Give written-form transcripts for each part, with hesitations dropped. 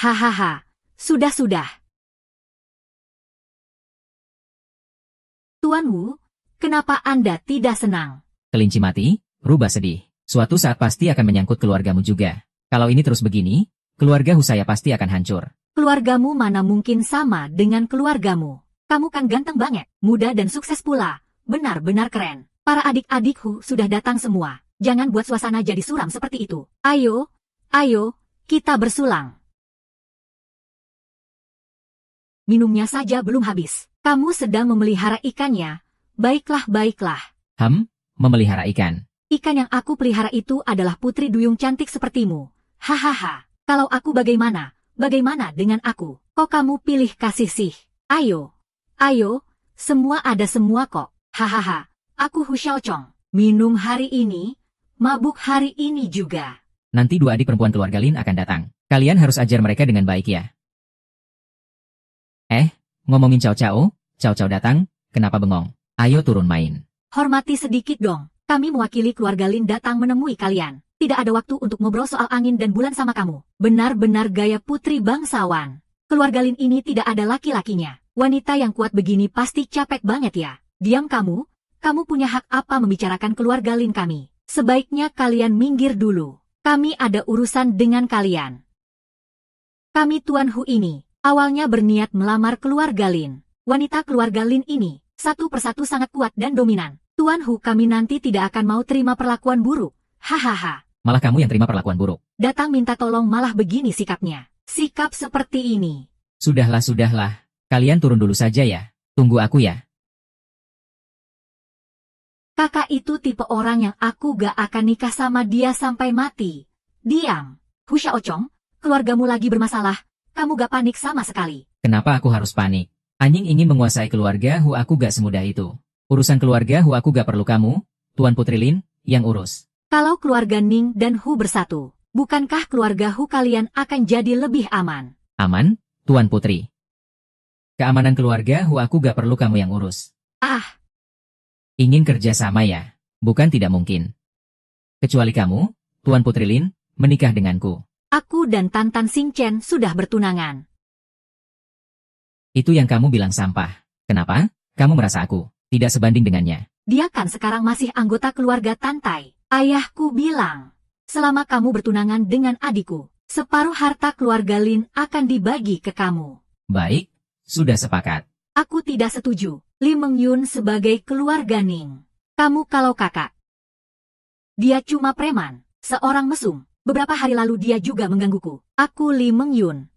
Hahaha, sudah. Tuan Wu, kenapa Anda tidak senang? Kelinci mati, rubah sedih. Suatu saat pasti akan menyangkut keluargamu juga. Kalau ini terus begini, keluarga Hu saya pasti akan hancur. Keluargamu mana mungkin sama dengan keluargamu? Kamu kan ganteng banget, muda dan sukses pula. Benar-benar keren. Para adik-adikku sudah datang semua. Jangan buat suasana jadi suram seperti itu. Ayo, kita bersulang. Minumnya saja belum habis. Kamu sedang memelihara ikannya. Baiklah. Memelihara ikan. Ikan yang aku pelihara itu adalah putri duyung cantik sepertimu. Hahaha. Kalau aku bagaimana? Bagaimana dengan aku? Kok kamu pilih kasih sih? Ayo. Semua ada semua kok. Hahaha. Aku Hu Xiaochong. Minum hari ini, mabuk hari ini juga. Nanti 2 adik perempuan keluarga Lin akan datang. Kalian harus ajar mereka dengan baik ya. Ngomongin Cao Cao datang, kenapa bengong? Ayo turun main. Hormati sedikit dong. Kami mewakili keluarga Lin datang menemui kalian. Tidak ada waktu untuk ngobrol soal angin dan bulan sama kamu. Benar-benar gaya putri bangsawan. Keluarga Lin ini tidak ada laki-lakinya. Wanita yang kuat begini pasti capek banget ya. Diam kamu. Kamu punya hak apa membicarakan keluarga Lin kami? Sebaiknya kalian minggir dulu. Kami ada urusan dengan kalian. Kami Tuan Hu ini, awalnya berniat melamar keluarga Lin. Wanita keluarga Lin ini, satu persatu sangat kuat dan dominan. Tuan Hu kami nanti tidak akan mau terima perlakuan buruk. Hahaha. Malah kamu yang terima perlakuan buruk. Datang minta tolong malah begini sikapnya. Sikap seperti ini. Sudahlah. Kalian turun dulu saja ya. Tunggu aku ya. Kakak itu tipe orang yang aku gak akan nikah sama dia sampai mati. Diam. Hu Xiaochong, keluargamu lagi bermasalah. Kamu gak panik sama sekali. Kenapa aku harus panik? Anjing ingin menguasai keluarga Hu aku gak semudah itu. Urusan keluarga Hu aku gak perlu kamu, Tuan Putri Lin, yang urus. Kalau keluarga Ning dan Hu bersatu, bukankah keluarga Hu kalian akan jadi lebih aman? Aman, Tuan Putri. Keamanan keluarga Hu aku gak perlu kamu yang urus. Ingin kerja sama ya? Bukan tidak mungkin. Kecuali kamu, Tuan Putri Lin, menikah denganku. Aku dan Tan Xing Chen sudah bertunangan. Itu yang kamu bilang sampah. Kenapa? Kamu merasa aku tidak sebanding dengannya. Dia kan sekarang masih anggota keluarga Tantai. Ayahku bilang, selama kamu bertunangan dengan adikku, separuh harta keluarga Lin akan dibagi ke kamu. Baik, sudah sepakat. Aku tidak setuju. Li Mengyun sebagai keluarga Ning. Kamu kalau kakak. Dia cuma preman, seorang mesum. Beberapa hari lalu dia juga menggangguku. Aku Li Mengyun.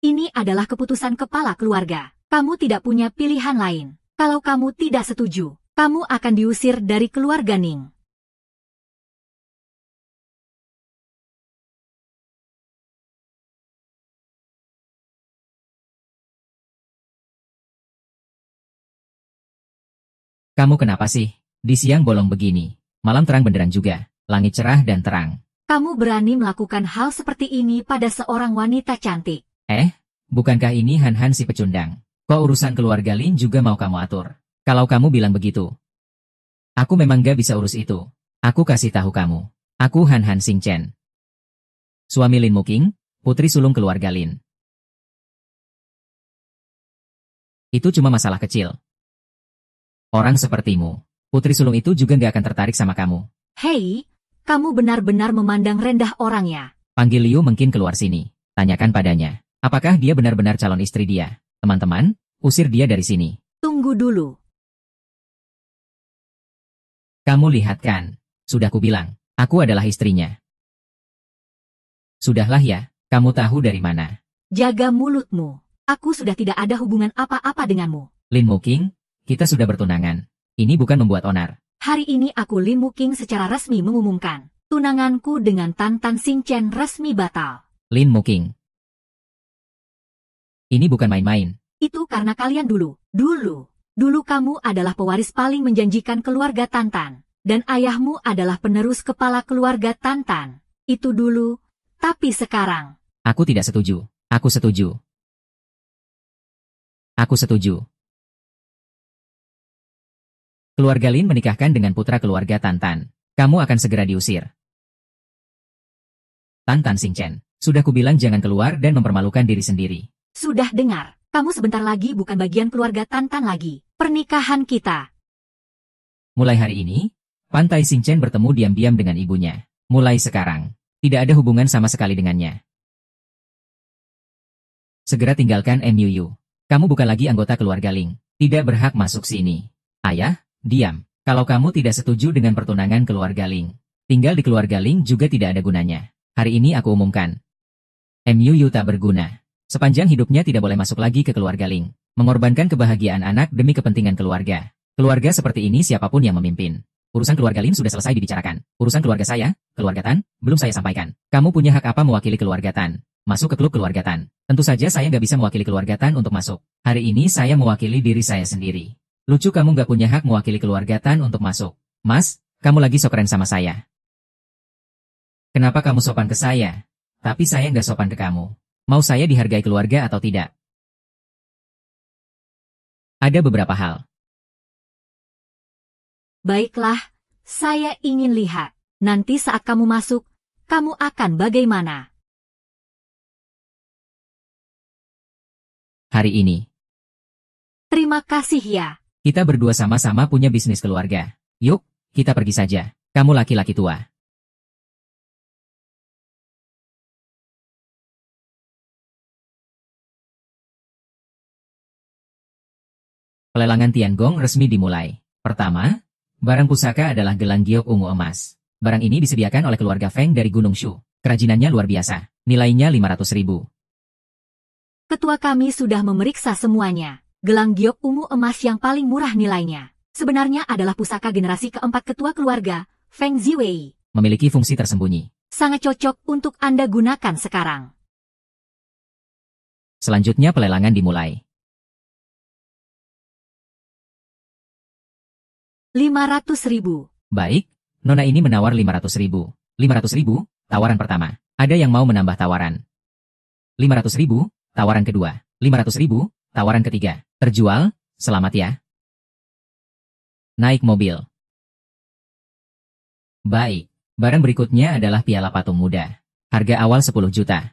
Ini adalah keputusan kepala keluarga. Kamu tidak punya pilihan lain. Kalau kamu tidak setuju, kamu akan diusir dari keluarga Ning. Kamu kenapa sih? Di siang bolong begini. Malam terang benderang juga. Langit cerah dan terang. Kamu berani melakukan hal seperti ini pada seorang wanita cantik. Bukankah ini Han si pecundang? Kok urusan keluarga Lin juga mau kamu atur? Kalau kamu bilang begitu. Aku memang gak bisa urus itu. Aku kasih tahu kamu. Aku Han Xing Chen. Suami Lin Muking, putri sulung keluarga Lin. Itu cuma masalah kecil. Orang sepertimu, putri sulung itu juga gak akan tertarik sama kamu. Hei, kamu benar-benar memandang rendah orangnya. Panggil Liu Mengkin keluar sini. Tanyakan padanya, apakah dia benar-benar calon istri dia? Teman-teman, usir dia dari sini. Tunggu dulu. Kamu lihat kan? Sudah kubilang, aku adalah istrinya. Sudahlah ya, kamu tahu dari mana? Jaga mulutmu. Aku sudah tidak ada hubungan apa-apa denganmu. Lin Muking, kita sudah bertunangan. Ini bukan membuat onar. Hari ini aku Lin Muking secara resmi mengumumkan. Tunanganku dengan Tan Xing Chen resmi batal. Lin Muking. Ini bukan main-main. Itu karena kalian dulu. Dulu kamu adalah pewaris paling menjanjikan keluarga Tantan. Dan ayahmu adalah penerus kepala keluarga Tantan. Itu dulu. Tapi sekarang. Aku tidak setuju. Aku setuju. Aku setuju. Keluarga Lin menikahkan dengan putra keluarga Tantan. Kamu akan segera diusir. Tan Xing Chen, Sudah kubilang jangan keluar dan mempermalukan diri sendiri. Sudah dengar, kamu sebentar lagi bukan bagian keluarga Tantan lagi. Pernikahan kita. Mulai hari ini, Pantai Xingchen bertemu diam-diam dengan ibunya. Mulai sekarang, tidak ada hubungan sama sekali dengannya. Segera tinggalkan MUU. Kamu bukan lagi anggota keluarga Ling. Tidak berhak masuk sini. Ayah, diam. Kalau kamu tidak setuju dengan pertunangan keluarga Ling, tinggal di keluarga Ling juga tidak ada gunanya. Hari ini aku umumkan. MUU tak berguna. Sepanjang hidupnya tidak boleh masuk lagi ke keluarga Ling. Mengorbankan kebahagiaan anak demi kepentingan keluarga. Keluarga seperti ini siapapun yang memimpin. Urusan keluarga Lin sudah selesai dibicarakan. Urusan keluarga saya, keluarga Tan, belum saya sampaikan. Kamu punya hak apa mewakili keluarga Tan? Masuk ke klub keluarga Tan. Tentu saja saya nggak bisa mewakili keluarga Tan untuk masuk. Hari ini saya mewakili diri saya sendiri. Lucu kamu nggak punya hak mewakili keluarga Tan untuk masuk. Mas, kamu lagi so keren sama saya. Kenapa kamu sopan ke saya? Tapi saya nggak sopan ke kamu. Mau saya dihargai keluarga atau tidak? Ada beberapa hal. Baiklah, saya ingin lihat. Nanti saat kamu masuk, kamu akan bagaimana? Hari ini. Terima kasih ya. Kita berdua sama-sama punya bisnis keluarga. Yuk, kita pergi saja. Kamu laki-laki tua. Pelelangan Tiangong resmi dimulai. Pertama, barang pusaka adalah gelang giok ungu emas. Barang ini disediakan oleh keluarga Feng dari Gunung Shu. Kerajinannya luar biasa. Nilainya 500.000. Ketua kami sudah memeriksa semuanya. Gelang giok ungu emas yang paling murah nilainya. Sebenarnya adalah pusaka generasi keempat ketua keluarga, Feng Ziwei. Memiliki fungsi tersembunyi. Sangat cocok untuk Anda gunakan sekarang. Selanjutnya pelelangan dimulai. 500.000. Baik, Nona ini menawar 500.000. 500.000, tawaran pertama. Ada yang mau menambah tawaran? 500.000, tawaran kedua. 500.000, tawaran ketiga. Terjual, selamat ya. Naik mobil. Baik, barang berikutnya adalah piala patung muda. Harga awal 10 juta.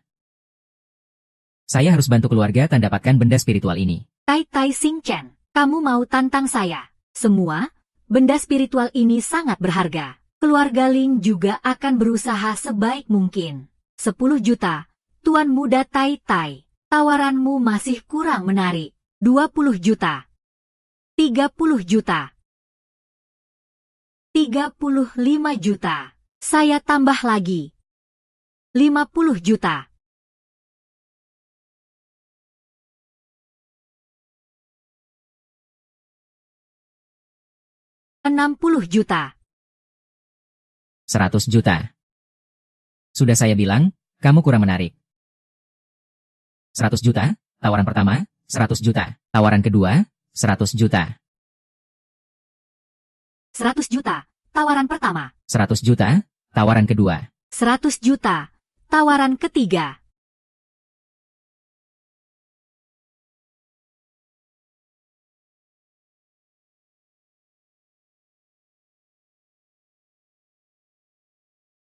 Saya harus bantu keluarga Tan dapatkan benda spiritual ini. Tai Tai Xingchen, kamu mau tantang saya? Semua? Benda spiritual ini sangat berharga. Keluarga Ling juga akan berusaha sebaik mungkin. 10 juta, Tuan Muda Tai Tai. Tawaranmu masih kurang menarik. 20 juta. 30 juta. 35 juta. Saya tambah lagi. 50 juta. $60 juta. 100 juta. Sudah saya bilang, kamu kurang menarik. 100 juta, tawaran pertama, 100 juta. Tawaran kedua, 100 juta. 100 juta, tawaran pertama. 100 juta, tawaran kedua. 100 juta, tawaran ketiga.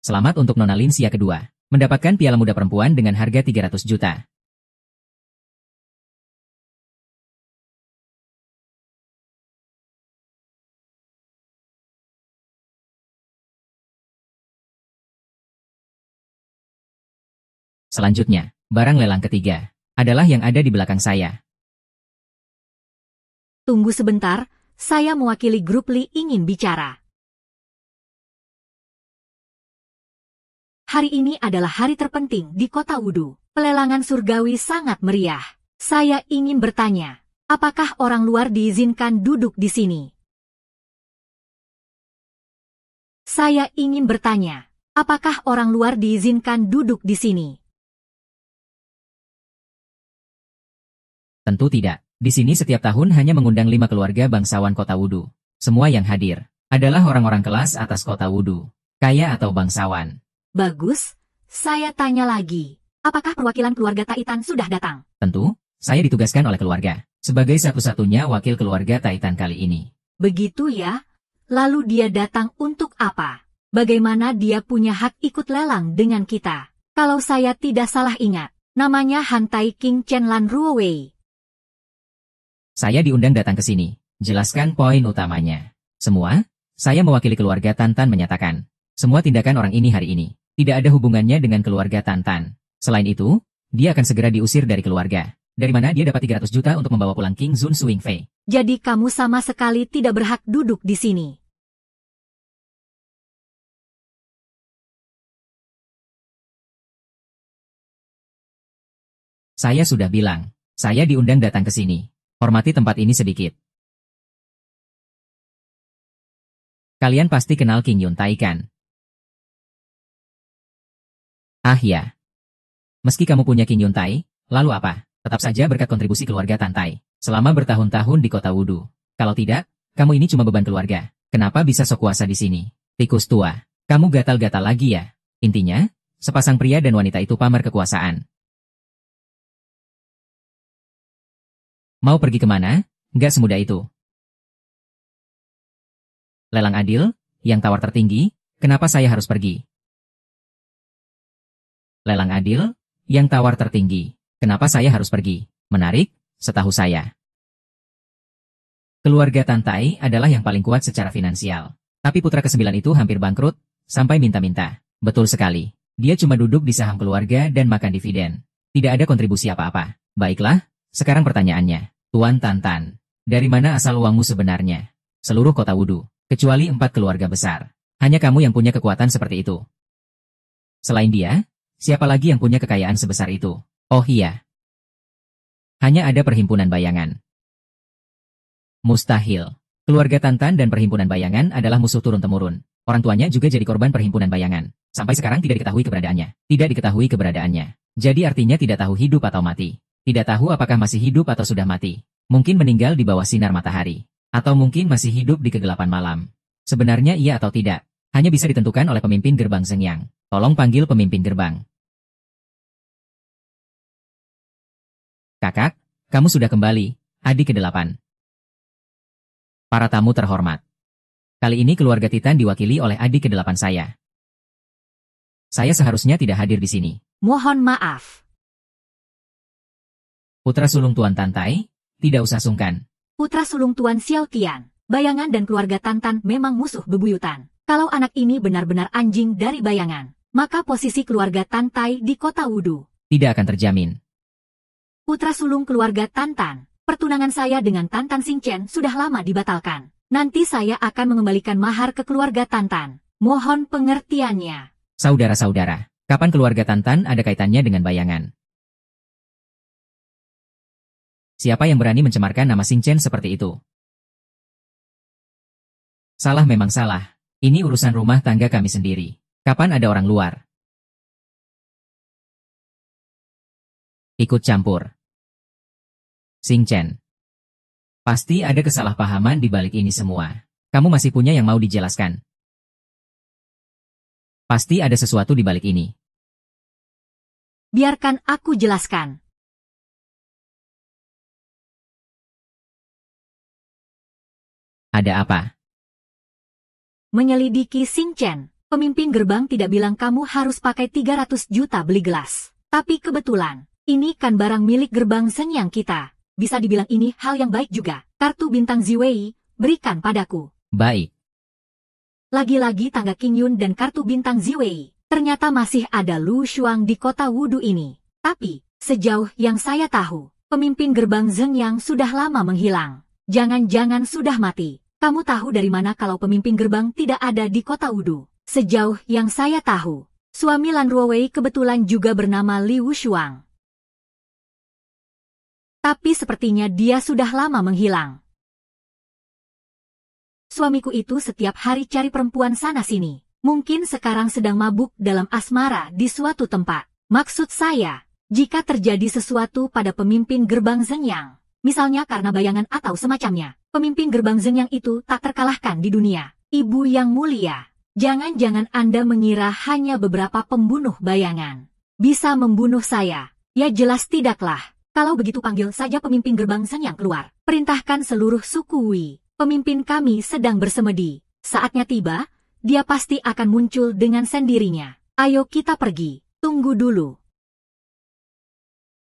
Selamat untuk Nona Linsia kedua. Mendapatkan piala muda perempuan dengan harga 300 juta. Selanjutnya, barang lelang ketiga adalah yang ada di belakang saya. Tunggu sebentar, saya mewakili grup Li ingin bicara. Hari ini adalah hari terpenting di kota Wudu. Pelelangan surgawi sangat meriah. Saya ingin bertanya, apakah orang luar diizinkan duduk di sini? Saya ingin bertanya, apakah orang luar diizinkan duduk di sini? Tentu tidak. Di sini setiap tahun hanya mengundang 5 keluarga bangsawan kota Wudu. Semua yang hadir adalah orang-orang kelas atas kota Wudu, kaya atau bangsawan. Bagus, saya tanya lagi. Apakah perwakilan keluarga Taitan sudah datang? Tentu, saya ditugaskan oleh keluarga sebagai satu-satunya wakil keluarga Taitan kali ini. Begitu ya? Lalu dia datang untuk apa? Bagaimana dia punya hak ikut lelang dengan kita? Kalau saya tidak salah ingat, namanya Hantai King Chenlan Ruowei. Saya diundang datang ke sini. Jelaskan poin utamanya. Semua, saya mewakili keluarga Tantan menyatakan, semua tindakan orang ini hari ini tidak ada hubungannya dengan keluarga Tantan. Selain itu, dia akan segera diusir dari keluarga. Dari mana dia dapat 300 juta untuk membawa pulang King Zun Suingfei? Jadi kamu sama sekali tidak berhak duduk di sini. Saya sudah bilang, saya diundang datang ke sini. Hormati tempat ini sedikit. Kalian pasti kenal King Yun Tai kan? Ah ya. Meski kamu punya King Yun Tai, lalu apa? Tetap saja berkat kontribusi keluarga Tantai selama bertahun-tahun di kota Wudu. Kalau tidak, kamu ini cuma beban keluarga. Kenapa bisa sok kuasa di sini? Tikus tua. Kamu gatal-gatal lagi ya? Intinya, sepasang pria dan wanita itu pamer kekuasaan. Mau pergi kemana? Nggak semudah itu. Lelang adil, yang tawar tertinggi, kenapa saya harus pergi? Lelang adil, yang tawar tertinggi, kenapa saya harus pergi? Menarik, setahu saya. Keluarga Tantai adalah yang paling kuat secara finansial. Tapi putra ke-9 itu hampir bangkrut, sampai minta-minta. Betul sekali. Dia cuma duduk di saham keluarga dan makan dividen. Tidak ada kontribusi apa-apa. Baiklah, sekarang pertanyaannya. Tuan Tantan, dari mana asal uangmu sebenarnya? Seluruh kota Wudu, kecuali 4 keluarga besar. Hanya kamu yang punya kekuatan seperti itu. Selain dia, siapa lagi yang punya kekayaan sebesar itu? Oh iya. Hanya ada perhimpunan bayangan. Mustahil. Keluarga Tantan dan perhimpunan bayangan adalah musuh turun-temurun. Orang tuanya juga jadi korban perhimpunan bayangan. Sampai sekarang tidak diketahui keberadaannya. Tidak diketahui keberadaannya. Jadi artinya tidak tahu hidup atau mati. Tidak tahu apakah masih hidup atau sudah mati. Mungkin meninggal di bawah sinar matahari. Atau mungkin masih hidup di kegelapan malam. Sebenarnya iya atau tidak, hanya bisa ditentukan oleh pemimpin gerbang Zhengyang. Tolong panggil pemimpin gerbang. Kakak, kamu sudah kembali, adik ke-8. Para tamu terhormat. Kali ini keluarga Titan diwakili oleh adik ke-8 saya. Saya seharusnya tidak hadir di sini. Mohon maaf. Putra sulung Tuan Tantai, tidak usah sungkan. Putra sulung Tuan Xiao Tian, bayangan dan keluarga Tantan memang musuh bebuyutan. Kalau anak ini benar-benar anjing dari bayangan, maka posisi keluarga Tantai di kota Wudu tidak akan terjamin. Putra sulung keluarga Tantan, pertunangan saya dengan Tantan Xingchen sudah lama dibatalkan. Nanti saya akan mengembalikan mahar ke keluarga Tantan. Mohon pengertiannya. Saudara-saudara, kapan keluarga Tantan ada kaitannya dengan bayangan? Siapa yang berani mencemarkan nama Xingchen seperti itu? Salah memang salah. Ini urusan rumah tangga kami sendiri. Kapan ada orang luar ikut campur? Xingchen. Pasti ada kesalahpahaman di balik ini semua. Kamu masih punya yang mau dijelaskan? Pasti ada sesuatu di balik ini. Biarkan aku jelaskan. Ada apa? Menyelidiki Xingchen, pemimpin gerbang tidak bilang kamu harus pakai 300 juta beli gelas. Tapi kebetulan, ini kan barang milik gerbang Zhengyang kita. Bisa dibilang ini hal yang baik juga. Kartu bintang Ziwei, berikan padaku. Baik. Lagi-lagi tangga King Yun dan kartu bintang Ziwei. Ternyata masih ada Lu Shuang di kota Wudu ini. Tapi, sejauh yang saya tahu, pemimpin gerbang Zhengyang sudah lama menghilang. Jangan-jangan sudah mati. Kamu tahu dari mana kalau pemimpin gerbang tidak ada di kota Wudu? Sejauh yang saya tahu, suami Lan Ruowei kebetulan juga bernama Liu Shuang. Tapi sepertinya dia sudah lama menghilang. Suamiku itu setiap hari cari perempuan sana-sini. Mungkin sekarang sedang mabuk dalam asmara di suatu tempat. Maksud saya, jika terjadi sesuatu pada pemimpin gerbang Zhengyang, misalnya karena bayangan atau semacamnya, pemimpin gerbang Zhengyang itu tak terkalahkan di dunia. Ibu yang mulia, jangan-jangan Anda mengira hanya beberapa pembunuh bayangan bisa membunuh saya. Ya jelas tidaklah. Kalau begitu panggil saja pemimpin gerbang Zhengyang keluar. Perintahkan seluruh suku Wei. Pemimpin kami sedang bersemedi. Saatnya tiba, dia pasti akan muncul dengan sendirinya. Ayo kita pergi. Tunggu dulu.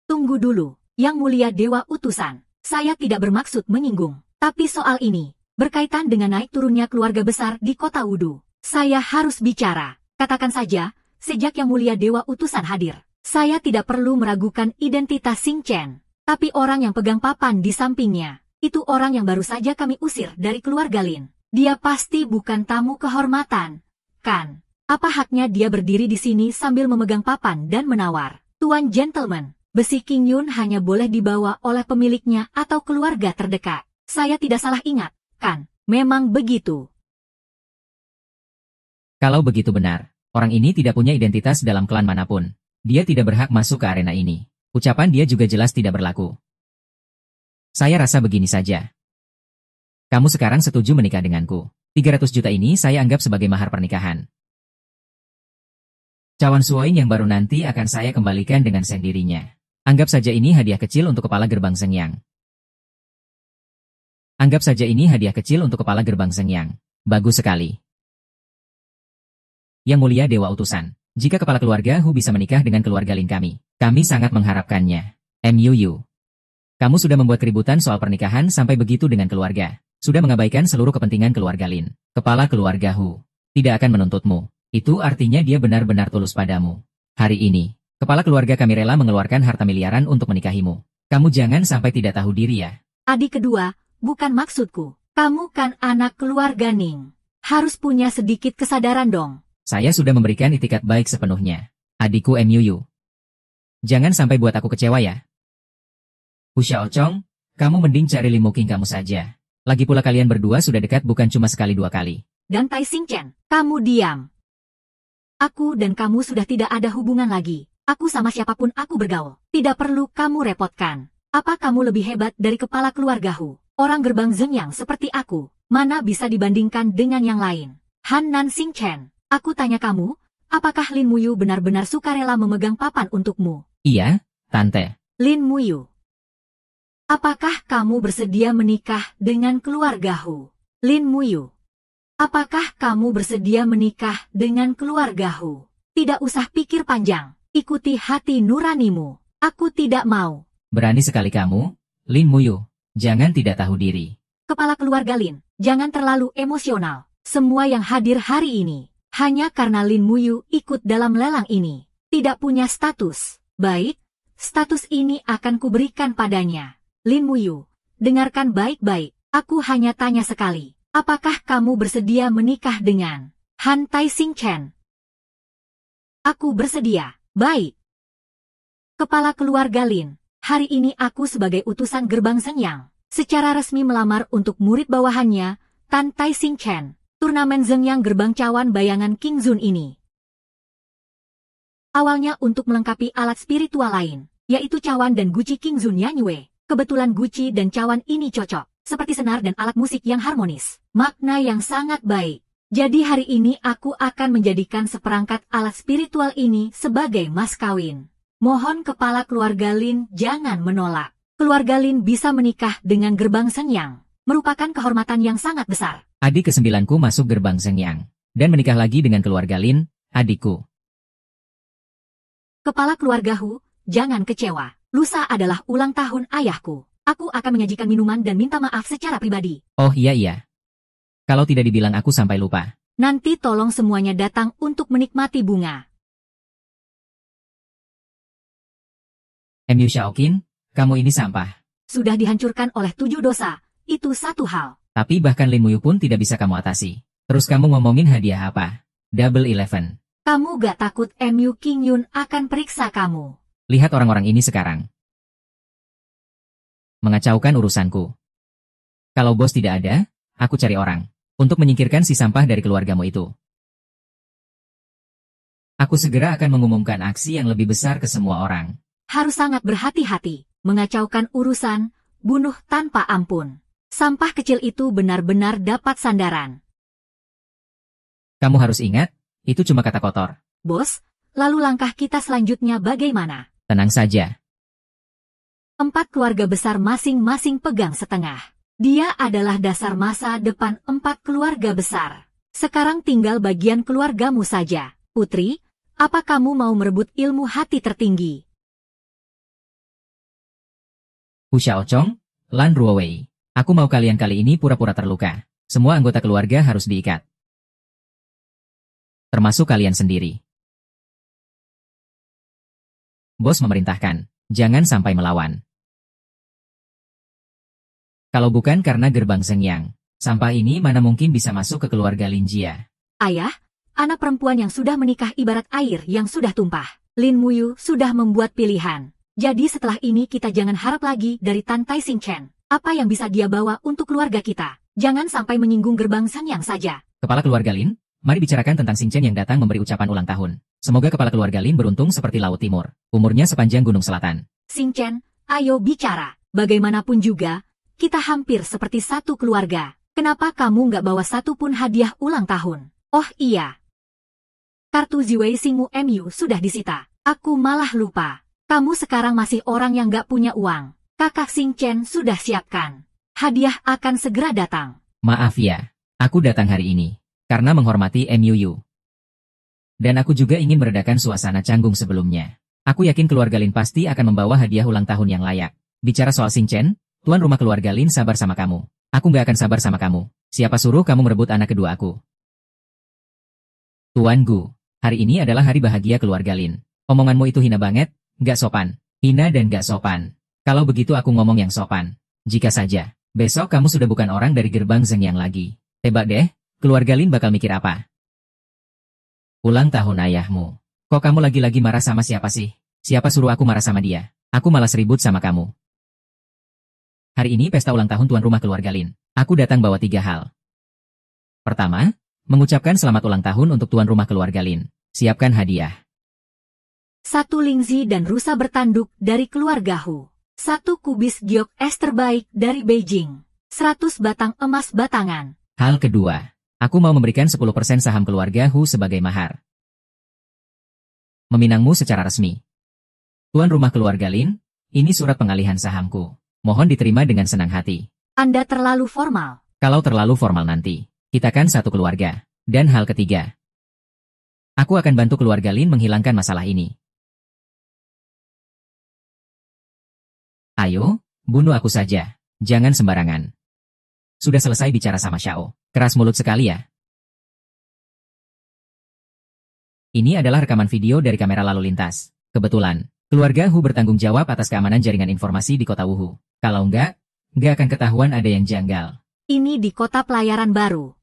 Tunggu dulu, Yang Mulia Dewa Utusan. Saya tidak bermaksud menyinggung. Tapi soal ini, berkaitan dengan naik turunnya keluarga besar di kota Wudu. Saya harus bicara. Katakan saja, sejak Yang Mulia Dewa Utusan hadir, saya tidak perlu meragukan identitas Xing Chen. Tapi orang yang pegang papan di sampingnya, itu orang yang baru saja kami usir dari keluarga Lin. Dia pasti bukan tamu kehormatan, kan? Apa haknya dia berdiri di sini sambil memegang papan dan menawar? Tuan gentleman, besi King Yun hanya boleh dibawa oleh pemiliknya atau keluarga terdekat. Saya tidak salah ingat, kan? Memang begitu. Kalau begitu benar, orang ini tidak punya identitas dalam klan manapun. Dia tidak berhak masuk ke arena ini. Ucapan dia juga jelas tidak berlaku. Saya rasa begini saja. Kamu sekarang setuju menikah denganku. 300 juta ini saya anggap sebagai mahar pernikahan. Cawan Suoing yang baru nanti akan saya kembalikan dengan sendirinya. Anggap saja ini hadiah kecil untuk kepala gerbang Sengyang. Anggap saja ini hadiah kecil untuk kepala gerbang Sengyang. Bagus sekali. Yang Mulia Dewa Utusan, jika kepala keluarga Hu bisa menikah dengan keluarga Lin kami sangat mengharapkannya. MUU. Kamu sudah membuat keributan soal pernikahan sampai begitu dengan keluarga. Sudah mengabaikan seluruh kepentingan keluarga Lin. Kepala keluarga Hu tidak akan menuntutmu. Itu artinya dia benar-benar tulus padamu. Hari ini, kepala keluarga kami rela mengeluarkan harta miliaran untuk menikahimu. Kamu jangan sampai tidak tahu diri ya. Adik kedua, bukan maksudku. Kamu kan anak keluarga Ning. Harus punya sedikit kesadaran dong. Saya sudah memberikan itikat baik sepenuhnya. Adikku MUU. Jangan sampai buat aku kecewa ya. Hu Xiaochong, kamu mending cari Lin Muking kamu saja. Lagi pula kalian berdua sudah dekat bukan cuma sekali dua kali. Dan Tai Xing Chen, kamu diam. Aku dan kamu sudah tidak ada hubungan lagi. Aku sama siapapun aku bergaul. Tidak perlu kamu repotkan. Apa kamu lebih hebat dari kepala keluarga Hu? Orang gerbang Zengyang seperti aku, mana bisa dibandingkan dengan yang lain? Han Nan Xing Chen, aku tanya kamu, apakah Lin Muyu benar-benar sukarela memegang papan untukmu? Iya, Tante. Lin Muyu, apakah kamu bersedia menikah dengan keluarga Hu? Lin Muyu, apakah kamu bersedia menikah dengan keluarga Hu? Tidak usah pikir panjang, ikuti hati nuranimu. Aku tidak mau. Berani sekali kamu, Lin Muyu. Jangan tidak tahu diri. Kepala keluarga Lin, jangan terlalu emosional. Semua yang hadir hari ini, hanya karena Lin Muyu ikut dalam lelang ini. Tidak punya status. Baik, status ini akan kuberikan padanya. Lin Muyu, dengarkan baik-baik. Aku hanya tanya sekali. Apakah kamu bersedia menikah dengan Han Tai Xing Chen? Aku bersedia. Baik. Kepala keluarga Lin, hari ini aku sebagai utusan gerbang Zengyang, secara resmi melamar untuk murid bawahannya, Tan Tai Xing Chen, turnamen Zengyang gerbang cawan bayangan King Zun ini. Awalnya untuk melengkapi alat spiritual lain, yaitu cawan dan guci King Zun Yanyue. Kebetulan guci dan cawan ini cocok, seperti senar dan alat musik yang harmonis. Makna yang sangat baik. Jadi hari ini aku akan menjadikan seperangkat alat spiritual ini sebagai mas kawin. Mohon kepala keluarga Lin jangan menolak. Keluarga Lin bisa menikah dengan gerbang Zengyang, merupakan kehormatan yang sangat besar. Adik ke-9ku masuk gerbang Zengyang, dan menikah lagi dengan keluarga Lin, adikku. Kepala keluarga Hu, jangan kecewa. Lusa adalah ulang tahun ayahku. Aku akan menyajikan minuman dan minta maaf secara pribadi. Oh iya. Kalau tidak dibilang aku sampai lupa. Nanti tolong semuanya datang untuk menikmati bunga. MU Xiaoqin, kamu ini sampah. Sudah dihancurkan oleh 7 dosa, itu satu hal. Tapi bahkan Lin Muyu pun tidak bisa kamu atasi. Terus kamu ngomongin hadiah apa? Double 11. Kamu gak takut MU King Yun akan periksa kamu? Lihat orang-orang ini sekarang. Mengacaukan urusanku. Kalau bos tidak ada, aku cari orang untuk menyingkirkan si sampah dari keluargamu itu. Aku segera akan mengumumkan aksi yang lebih besar ke semua orang. Harus sangat berhati-hati, mengacaukan urusan, bunuh tanpa ampun. Sampah kecil itu benar-benar dapat sandaran. Kamu harus ingat, itu cuma kata kotor. Bos, lalu langkah kita selanjutnya bagaimana? Tenang saja. 4 keluarga besar masing-masing pegang setengah. Dia adalah dasar masa depan 4 keluarga besar. Sekarang tinggal bagian keluargamu saja. Putri, Apa kamu mau merebut ilmu hati tertinggi? Hu Xiaochong, Lan Ruowei. Aku mau kalian kali ini pura-pura terluka. Semua anggota keluarga harus diikat. Termasuk kalian sendiri. Bos memerintahkan, jangan sampai melawan. Kalau bukan karena gerbang Zhengyang, sampah ini mana mungkin bisa masuk ke keluarga Lin Jia. Ayah, anak perempuan yang sudah menikah ibarat air yang sudah tumpah. Lin Muyu sudah membuat pilihan. Jadi setelah ini kita jangan harap lagi dari Tantai Xingchen. Apa yang bisa dia bawa untuk keluarga kita? Jangan sampai menyinggung gerbang Zhengyang saja. Kepala keluarga Lin, mari bicarakan tentang Xingchen yang datang memberi ucapan ulang tahun. Semoga kepala keluarga Lin beruntung seperti Laut Timur. Umurnya sepanjang Gunung Selatan. Xingchen, ayo bicara. Bagaimanapun juga, kita hampir seperti satu keluarga. Kenapa kamu nggak bawa satu pun hadiah ulang tahun? Oh iya. Kartu Ziwei Xingmu MU sudah disita. Aku malah lupa. Kamu sekarang masih orang yang nggak punya uang. Kakak Xingchen sudah siapkan. Hadiah akan segera datang. Maaf ya, aku datang hari ini karena menghormati MUU. Dan aku juga ingin meredakan suasana canggung sebelumnya. Aku yakin keluarga Lin pasti akan membawa hadiah ulang tahun yang layak. Bicara soal Xingchen, tuan rumah keluarga Lin sabar sama kamu. Aku nggak akan sabar sama kamu. Siapa suruh kamu merebut anak kedua aku? Tuan Gu, hari ini adalah hari bahagia keluarga Lin. Omonganmu itu hina banget, nggak sopan. Hina dan nggak sopan. Kalau begitu aku ngomong yang sopan. Jika saja, besok kamu sudah bukan orang dari gerbang Zhengyang lagi. Tebak deh, keluarga Lin bakal mikir apa? Ulang tahun ayahmu. Kok kamu lagi-lagi marah sama siapa sih? Siapa suruh aku marah sama dia? Aku malas ribut sama kamu. Hari ini pesta ulang tahun tuan rumah keluarga Lin. Aku datang bawa 3 hal. Pertama, mengucapkan selamat ulang tahun untuk tuan rumah keluarga Lin. Siapkan hadiah. 1 Lingzi dan rusa bertanduk dari keluarga Hu. 1 kubis giok es terbaik dari Beijing. 100 batang emas batangan. Hal kedua, aku mau memberikan 10% saham keluarga Hu sebagai mahar. Meminangmu secara resmi. Tuan rumah keluarga Lin, ini surat pengalihan sahamku. Mohon diterima dengan senang hati. Anda terlalu formal. Kalau terlalu formal nanti, kita kan satu keluarga. Dan hal ketiga, aku akan bantu keluarga Lin menghilangkan masalah ini. Ayo, bunuh aku saja. Jangan sembarangan. Sudah selesai bicara sama Xiao. Keras mulut sekali ya. Ini adalah rekaman video dari kamera lalu lintas. Kebetulan, keluarga Hu bertanggung jawab atas keamanan jaringan informasi di kota Wuhu. Kalau nggak akan ketahuan ada yang janggal. Ini di kota pelayaran baru.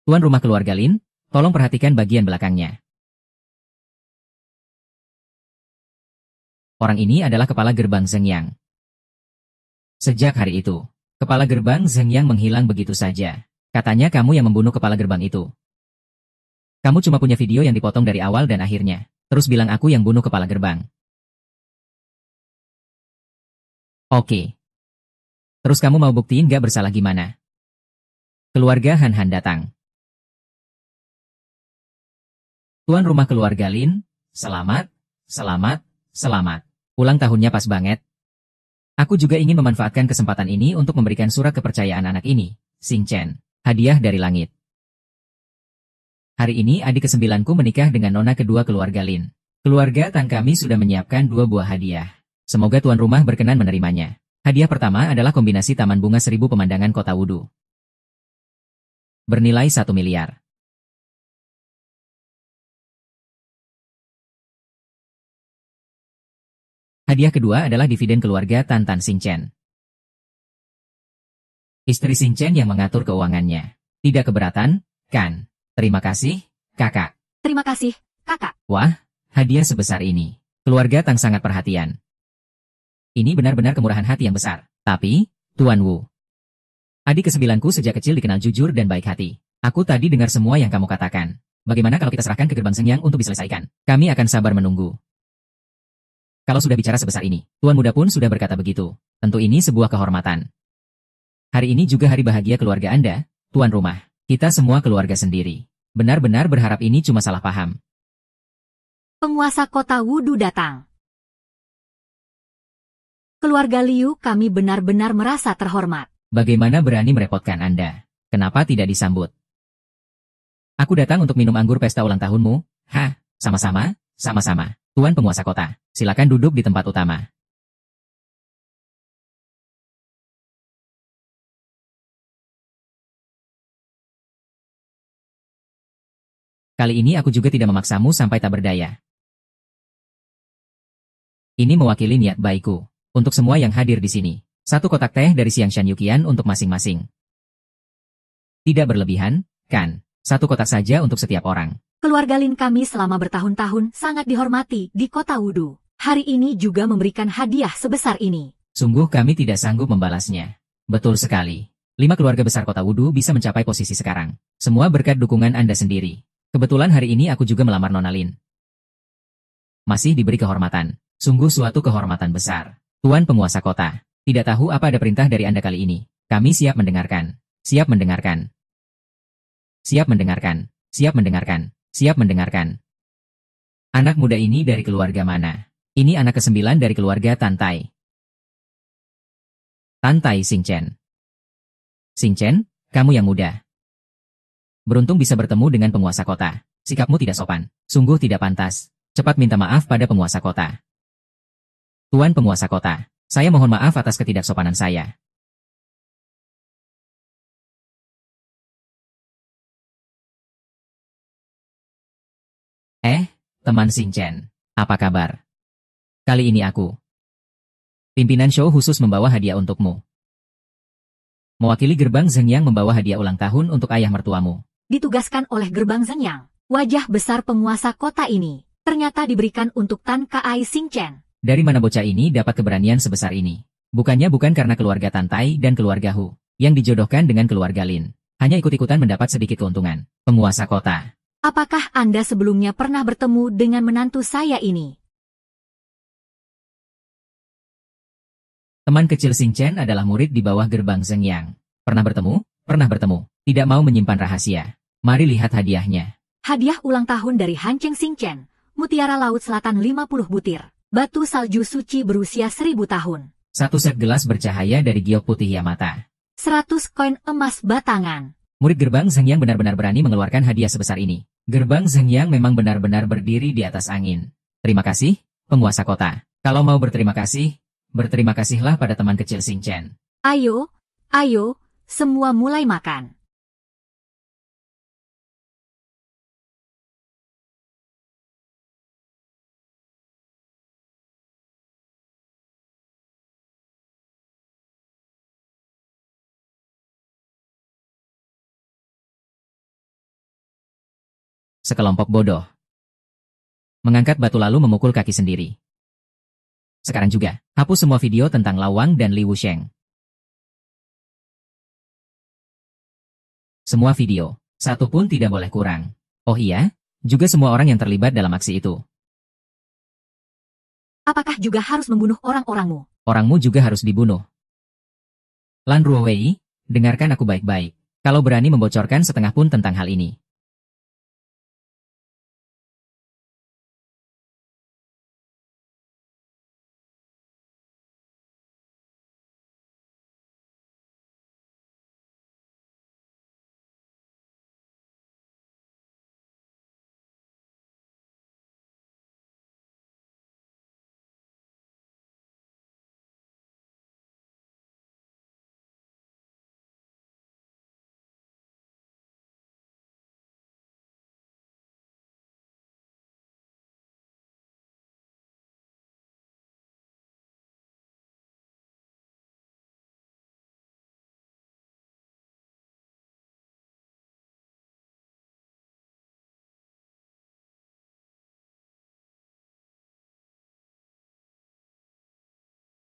Tuan rumah keluarga Lin, tolong perhatikan bagian belakangnya. Orang ini adalah kepala gerbang Zhengyang. Sejak hari itu, kepala gerbang Zhengyang menghilang begitu saja. Katanya kamu yang membunuh kepala gerbang itu. Kamu cuma punya video yang dipotong dari awal dan akhirnya. Terus bilang aku yang bunuh kepala gerbang. Oke. Terus kamu mau buktiin gak bersalah gimana? Keluarga Han Han datang. Tuan rumah keluarga Lin, selamat. Ulang tahunnya pas banget. Aku juga ingin memanfaatkan kesempatan ini untuk memberikan surat kepercayaan anak ini, Xingchen, hadiah dari langit. Hari ini adik ke-9ku menikah dengan nona kedua keluarga Lin. Keluarga Tang kami sudah menyiapkan 2 buah hadiah. Semoga tuan rumah berkenan menerimanya. Hadiah pertama adalah kombinasi taman bunga 1000 pemandangan kota Wudu. Bernilai 1 miliar. Hadiah kedua adalah dividen keluarga Tan Tan Xingchen. Istri Xingchen yang mengatur keuangannya. Tidak keberatan, kan? Terima kasih, kakak. Terima kasih, kakak. Wah, hadiah sebesar ini. Keluarga Tang sangat perhatian. Ini benar-benar kemurahan hati yang besar. Tapi, Tuan Wu. Adik ke-9ku sejak kecil dikenal jujur dan baik hati. Aku tadi dengar semua yang kamu katakan. Bagaimana kalau kita serahkan ke gerbang Zhengyang untuk diselesaikan? Kami akan sabar menunggu. Kalau sudah bicara sebesar ini, Tuan Muda pun sudah berkata begitu. Tentu ini sebuah kehormatan. Hari ini juga hari bahagia keluarga Anda, Tuan Rumah. Kita semua keluarga sendiri. Benar-benar berharap ini cuma salah paham. Penguasa kota Wudu datang. Keluarga Liu kami benar-benar merasa terhormat. Bagaimana berani merepotkan Anda? Kenapa tidak disambut? Aku datang untuk minum anggur pesta ulang tahunmu. Hah, Sama-sama, sama-sama. Tuan penguasa kota, silakan duduk di tempat utama. Kali ini aku juga tidak memaksamu sampai tak berdaya. Ini mewakili niat baikku. Untuk semua yang hadir di sini. 1 kotak teh dari Xiangshan Yuqian untuk masing-masing. Tidak berlebihan, kan? 1 kotak saja untuk setiap orang. Keluarga Lin kami selama bertahun-tahun sangat dihormati di kota Wudu. Hari ini juga memberikan hadiah sebesar ini. Sungguh kami tidak sanggup membalasnya. Betul sekali. 5 keluarga besar kota Wudu bisa mencapai posisi sekarang. Semua berkat dukungan Anda sendiri. Kebetulan hari ini aku juga melamar Nona Lin. Masih diberi kehormatan. Sungguh suatu kehormatan besar. Tuan penguasa kota, tidak tahu apa ada perintah dari Anda kali ini. Kami siap mendengarkan. Siap mendengarkan. Siap mendengarkan. Siap mendengarkan. Siap mendengarkan. Anak muda ini dari keluarga mana? Ini anak ke-9 dari keluarga Tantai. Tantai Xingchen. Xingchen, kamu yang muda. Beruntung bisa bertemu dengan penguasa kota. Sikapmu tidak sopan. Sungguh tidak pantas. Cepat minta maaf pada penguasa kota. Tuan penguasa kota, saya mohon maaf atas ketidaksopanan saya. Teman Xingchen, apa kabar? Kali ini aku. Pimpinan show khusus membawa hadiah untukmu. Mewakili gerbang Zhengyang membawa hadiah ulang tahun untuk ayah mertuamu. Ditugaskan oleh gerbang Zhengyang, wajah besar penguasa kota ini, ternyata diberikan untuk Tan Kai Xingchen. Dari mana bocah ini dapat keberanian sebesar ini? Bukan karena keluarga Tantai dan keluarga Hu, yang dijodohkan dengan keluarga Lin. Hanya ikut-ikutan mendapat sedikit keuntungan. Penguasa kota. Apakah Anda sebelumnya pernah bertemu dengan menantu saya ini? Teman kecil Xingchen adalah murid di bawah gerbang Zhengyang. Pernah bertemu? Pernah bertemu. Tidak mau menyimpan rahasia. Mari lihat hadiahnya. Hadiah ulang tahun dari Hancheng Xingchen. Mutiara Laut Selatan 50 butir. Batu salju suci berusia 1000 tahun. 1 set gelas bercahaya dari giok putih Yamata. 100 koin emas batangan. Murid gerbang Zhengyang benar-benar berani mengeluarkan hadiah sebesar ini. Gerbang Zhengyang memang benar-benar berdiri di atas angin. Terima kasih, penguasa kota. Kalau mau berterima kasihlah pada teman kecil Xingchen. Ayo, semua mulai makan. Sekelompok bodoh. Mengangkat batu lalu memukul kaki sendiri. Sekarang juga, hapus semua video tentang Lawang dan Li Wusheng. Semua video, 1 pun tidak boleh kurang. Oh iya, juga semua orang yang terlibat dalam aksi itu. Apakah juga harus membunuh orang-orangmu? Orangmu juga harus dibunuh. Lan Ruowei, dengarkan aku baik-baik. Kalau berani membocorkan setengah pun tentang hal ini.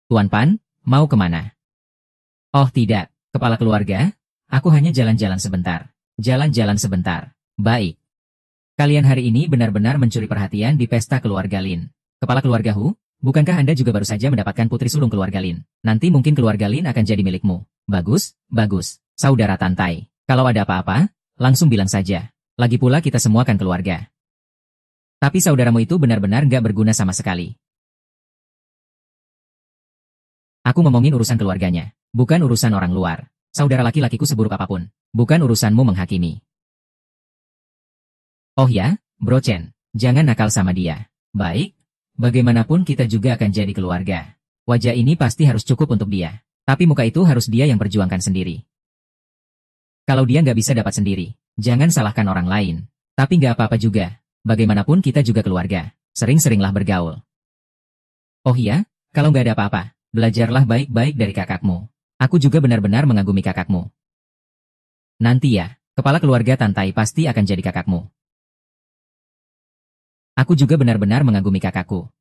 Tuan Pan, mau kemana? Oh tidak, kepala keluarga, aku hanya jalan-jalan sebentar. Jalan-jalan sebentar. Baik. Kalian hari ini benar-benar mencuri perhatian di pesta keluarga Lin. Kepala keluarga Hu, bukankah Anda juga baru saja mendapatkan putri sulung keluarga Lin? Nanti mungkin keluarga Lin akan jadi milikmu. Bagus, bagus. Saudara Tantai, kalau ada apa-apa, langsung bilang saja. Lagi pula kita semua kan keluarga. Tapi saudaramu itu benar-benar gak berguna sama sekali. Aku ngomongin urusan keluarganya, bukan urusan orang luar. Saudara laki-lakiku seburuk apapun, bukan urusanmu menghakimi. Oh ya, Bro Chen, Jangan nakal sama dia. Baik, bagaimanapun kita juga akan jadi keluarga. Wajah ini pasti harus cukup untuk dia. Tapi muka itu harus dia yang perjuangkan sendiri. Kalau dia nggak bisa dapat sendiri, jangan salahkan orang lain. Tapi nggak apa-apa juga. Bagaimanapun kita juga keluarga. Sering-seringlah bergaul. Oh iya, kalau nggak ada apa-apa, belajarlah baik-baik dari kakakmu. Aku juga benar-benar mengagumi kakakmu. Nanti ya, kepala keluarga Tantai pasti akan jadi kakakmu. Aku juga benar-benar mengagumi kakakku.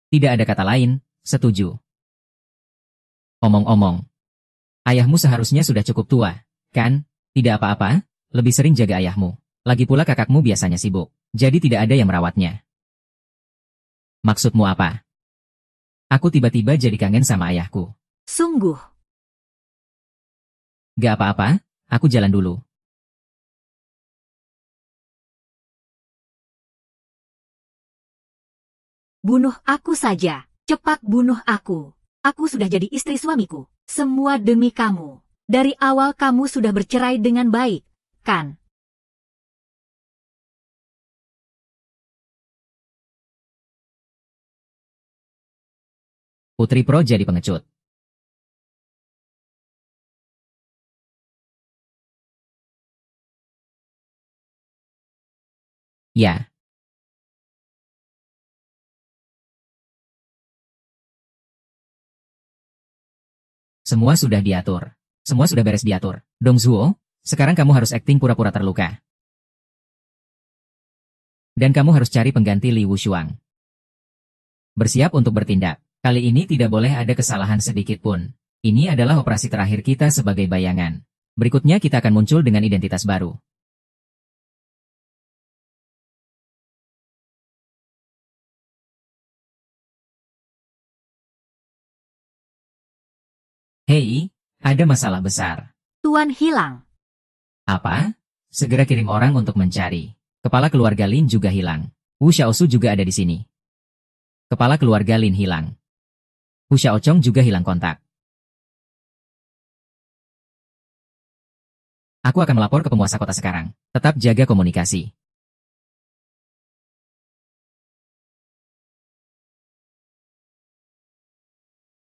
Tidak ada kata lain, setuju. Omong-omong, ayahmu seharusnya sudah cukup tua, kan? Tidak apa-apa, lebih sering jaga ayahmu. Lagi pula kakakmu biasanya sibuk, jadi tidak ada yang merawatnya. Maksudmu apa? Aku tiba-tiba jadi kangen sama ayahku. Sungguh. Gak apa-apa, aku jalan dulu. Bunuh aku saja. Cepat bunuh aku. Aku sudah jadi istri suamiku. Semua demi kamu. Dari awal kamu sudah bercerai dengan baik, kan? Putri Pro jadi pengecut. Ya. Semua sudah diatur. Semua sudah beres diatur. Dong Zuo, sekarang kamu harus akting pura-pura terluka. Dan kamu harus cari pengganti Li Wushuang. Bersiap untuk bertindak. Kali ini tidak boleh ada kesalahan sedikit pun. Ini adalah operasi terakhir kita sebagai bayangan. Berikutnya kita akan muncul dengan identitas baru. Hei, ada masalah besar. Tuan hilang. Apa? Segera kirim orang untuk mencari. Kepala keluarga Lin juga hilang. Wu Xiaosu juga ada di sini. Kepala keluarga Lin hilang. Wu Xiaochong juga hilang kontak. Aku akan melapor ke penguasa kota sekarang. Tetap jaga komunikasi.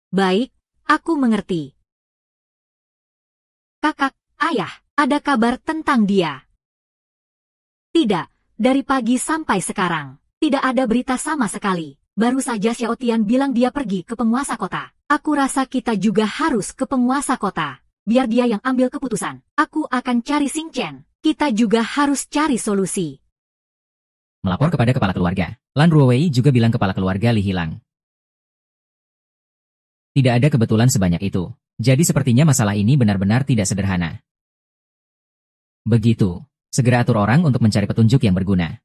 Baik, aku mengerti. Kakak, ayah, ada kabar tentang dia? Tidak, dari pagi sampai sekarang. Tidak ada berita sama sekali. Baru saja Xiao Tian bilang dia pergi ke penguasa kota. Aku rasa kita juga harus ke penguasa kota. Biar dia yang ambil keputusan. Aku akan cari Xing Chen. Kita juga harus cari solusi. Melapor kepada kepala keluarga. Lan Ruowei juga bilang kepala keluarga Li hilang. Tidak ada kebetulan sebanyak itu. Jadi sepertinya masalah ini benar-benar tidak sederhana. Begitu. Segera atur orang untuk mencari petunjuk yang berguna.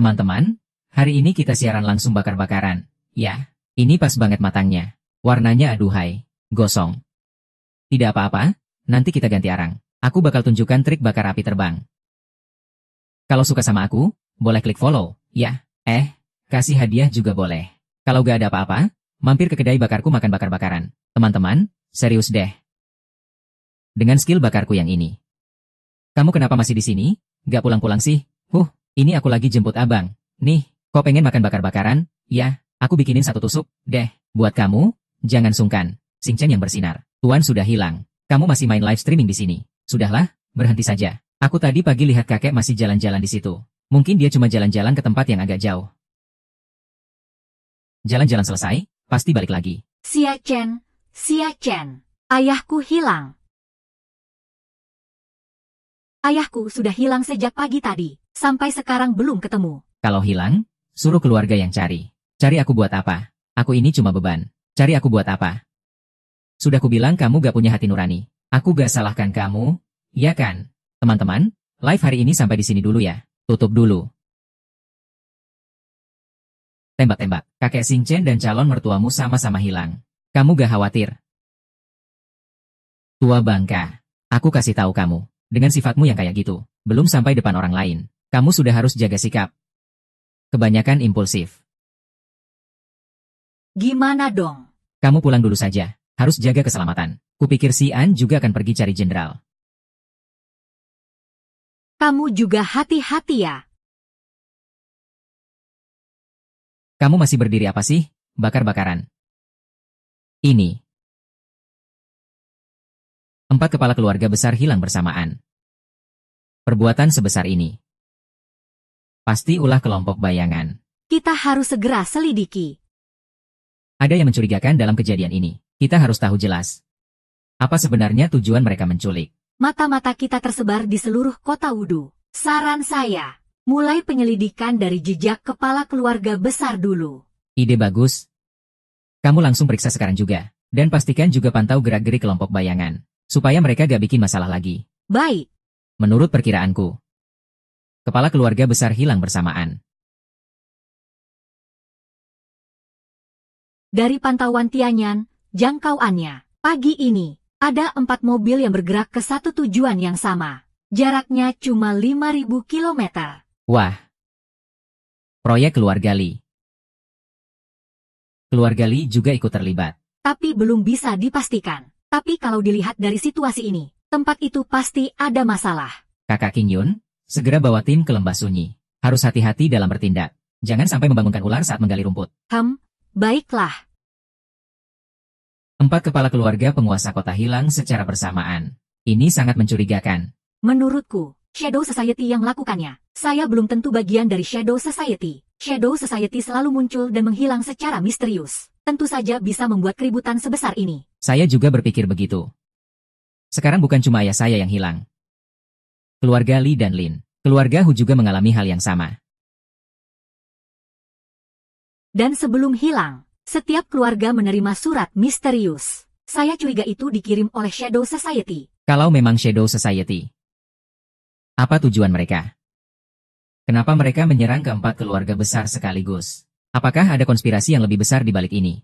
Teman-teman, hari ini kita siaran langsung bakar-bakaran. Ya, ini pas banget matangnya. Warnanya aduhai, gosong. Tidak apa-apa, nanti kita ganti arang. Aku bakal tunjukkan trik bakar api terbang. Kalau suka sama aku, boleh klik follow, ya. Kasih hadiah juga boleh. Kalau gak ada apa-apa, mampir ke kedai bakarku makan bakar-bakaran. Teman-teman, serius deh. Dengan skill bakarku yang ini. Kamu kenapa masih di sini? Gak pulang-pulang sih? Ini aku lagi jemput abang. Nih, kau pengen makan bakar-bakaran? Ya, aku bikinin satu tusuk, deh. Buat kamu, jangan sungkan. Xing Chen yang bersinar. Tuan sudah hilang. Kamu masih main live streaming di sini. Sudahlah, berhenti saja. Aku tadi pagi lihat kakek masih jalan-jalan di situ. Mungkin dia cuma jalan-jalan ke tempat yang agak jauh. Jalan-jalan selesai, pasti balik lagi. Xia Chen, ayahku hilang. Ayahku sudah hilang sejak pagi tadi, sampai sekarang belum ketemu. Kalau hilang, suruh keluarga yang cari. Cari aku buat apa? Aku ini cuma beban. Cari aku buat apa? Sudah kubilang kamu gak punya hati nurani. Aku gak salahkan kamu, ya kan? Teman-teman, live hari ini sampai di sini dulu ya. Tutup dulu. Tembak-tembak, kakek Xing Chen dan calon mertuamu sama-sama hilang. Kamu gak khawatir? Tua bangka. Aku kasih tahu kamu, dengan sifatmu yang kayak gitu, belum sampai depan orang lain, kamu sudah harus jaga sikap. Kebanyakan impulsif. Gimana dong? Kamu pulang dulu saja, harus jaga keselamatan. Kupikir si An juga akan pergi cari jenderal. Kamu juga hati-hati ya. Kamu masih berdiri apa sih? Bakar-bakaran. Ini. 4 kepala keluarga besar hilang bersamaan. Perbuatan sebesar ini. Pasti ulah kelompok bayangan. Kita harus segera selidiki. Ada yang mencurigakan dalam kejadian ini. Kita harus tahu jelas. Apa sebenarnya tujuan mereka menculik? Mata-mata kita tersebar di seluruh kota Wudu. Saran saya, mulai penyelidikan dari jejak kepala keluarga besar dulu. Ide bagus. Kamu langsung periksa sekarang juga. Dan pastikan juga pantau gerak-gerik kelompok bayangan. Supaya mereka gak bikin masalah lagi. Baik. Menurut perkiraanku, kepala keluarga besar hilang bersamaan. Dari pantauan Tianyan, jangkauannya, pagi ini, ada 4 mobil yang bergerak ke satu tujuan yang sama. Jaraknya cuma 5.000 kilometer. Wah. Proyek keluarga Li. Keluarga Li juga ikut terlibat. Tapi belum bisa dipastikan. Tapi kalau dilihat dari situasi ini, tempat itu pasti ada masalah. Kakak King Yun, segera bawa tim ke lembah sunyi. Harus hati-hati dalam bertindak. Jangan sampai membangunkan ular saat menggali rumput. Baiklah. 4 kepala keluarga penguasa kota hilang secara bersamaan. Ini sangat mencurigakan. Menurutku, Shadow Society yang melakukannya. Saya belum tentu bagian dari Shadow Society. Shadow Society selalu muncul dan menghilang secara misterius. Tentu saja bisa membuat keributan sebesar ini. Saya juga berpikir begitu. Sekarang bukan cuma ayah saya yang hilang. Keluarga Li dan Lin. Keluarga Hu juga mengalami hal yang sama. Dan sebelum hilang, setiap keluarga menerima surat misterius. Saya curiga itu dikirim oleh Shadow Society. Kalau memang Shadow Society, apa tujuan mereka? Kenapa mereka menyerang ke-4 keluarga besar sekaligus? Apakah ada konspirasi yang lebih besar di balik ini?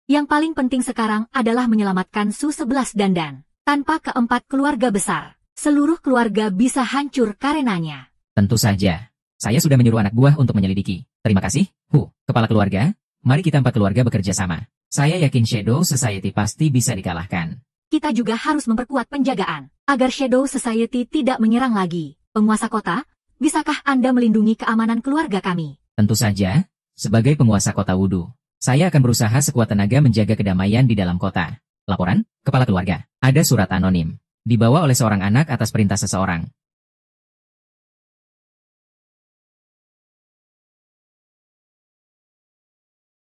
Yang paling penting sekarang adalah menyelamatkan Su-11 Dandan. Tanpa ke-4 keluarga besar, seluruh keluarga bisa hancur karenanya. Tentu saja. Saya sudah menyuruh anak buah untuk menyelidiki. Terima kasih, Hu, kepala keluarga. Mari kita 4 keluarga bekerja sama. Saya yakin Shadow Society pasti bisa dikalahkan. Kita juga harus memperkuat penjagaan, agar Shadow Society tidak menyerang lagi. Penguasa kota, bisakah Anda melindungi keamanan keluarga kami? Tentu saja, sebagai penguasa kota Wudu, saya akan berusaha sekuat tenaga menjaga kedamaian di dalam kota. Laporan, kepala keluarga. Ada surat anonim. Dibawa oleh seorang anak atas perintah seseorang.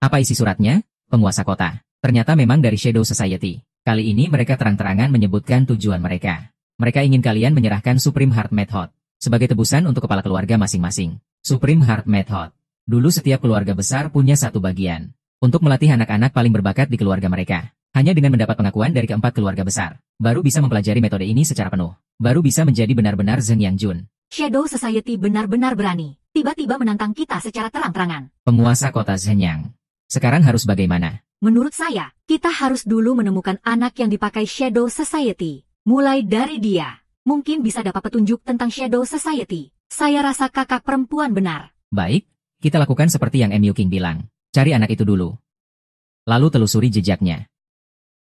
Apa isi suratnya? Penguasa kota. Ternyata memang dari Shadow Society. Kali ini mereka terang-terangan menyebutkan tujuan mereka. Mereka ingin kalian menyerahkan Supreme Heart Method sebagai tebusan untuk kepala keluarga masing-masing. Supreme Heart Method. Dulu setiap keluarga besar punya satu bagian untuk melatih anak-anak paling berbakat di keluarga mereka. Hanya dengan mendapat pengakuan dari ke-4 keluarga besar, baru bisa mempelajari metode ini secara penuh. Baru bisa menjadi benar-benar Zheng Yangjun. Shadow Society benar-benar berani. Tiba-tiba menantang kita secara terang-terangan. Penguasa kota Zhenyang. Sekarang harus bagaimana? Menurut saya, kita harus dulu menemukan anak yang dipakai Shadow Society. Mulai dari dia, mungkin bisa dapat petunjuk tentang Shadow Society. Saya rasa kakak perempuan benar. Baik, kita lakukan seperti yang MU King bilang. Cari anak itu dulu. Lalu telusuri jejaknya.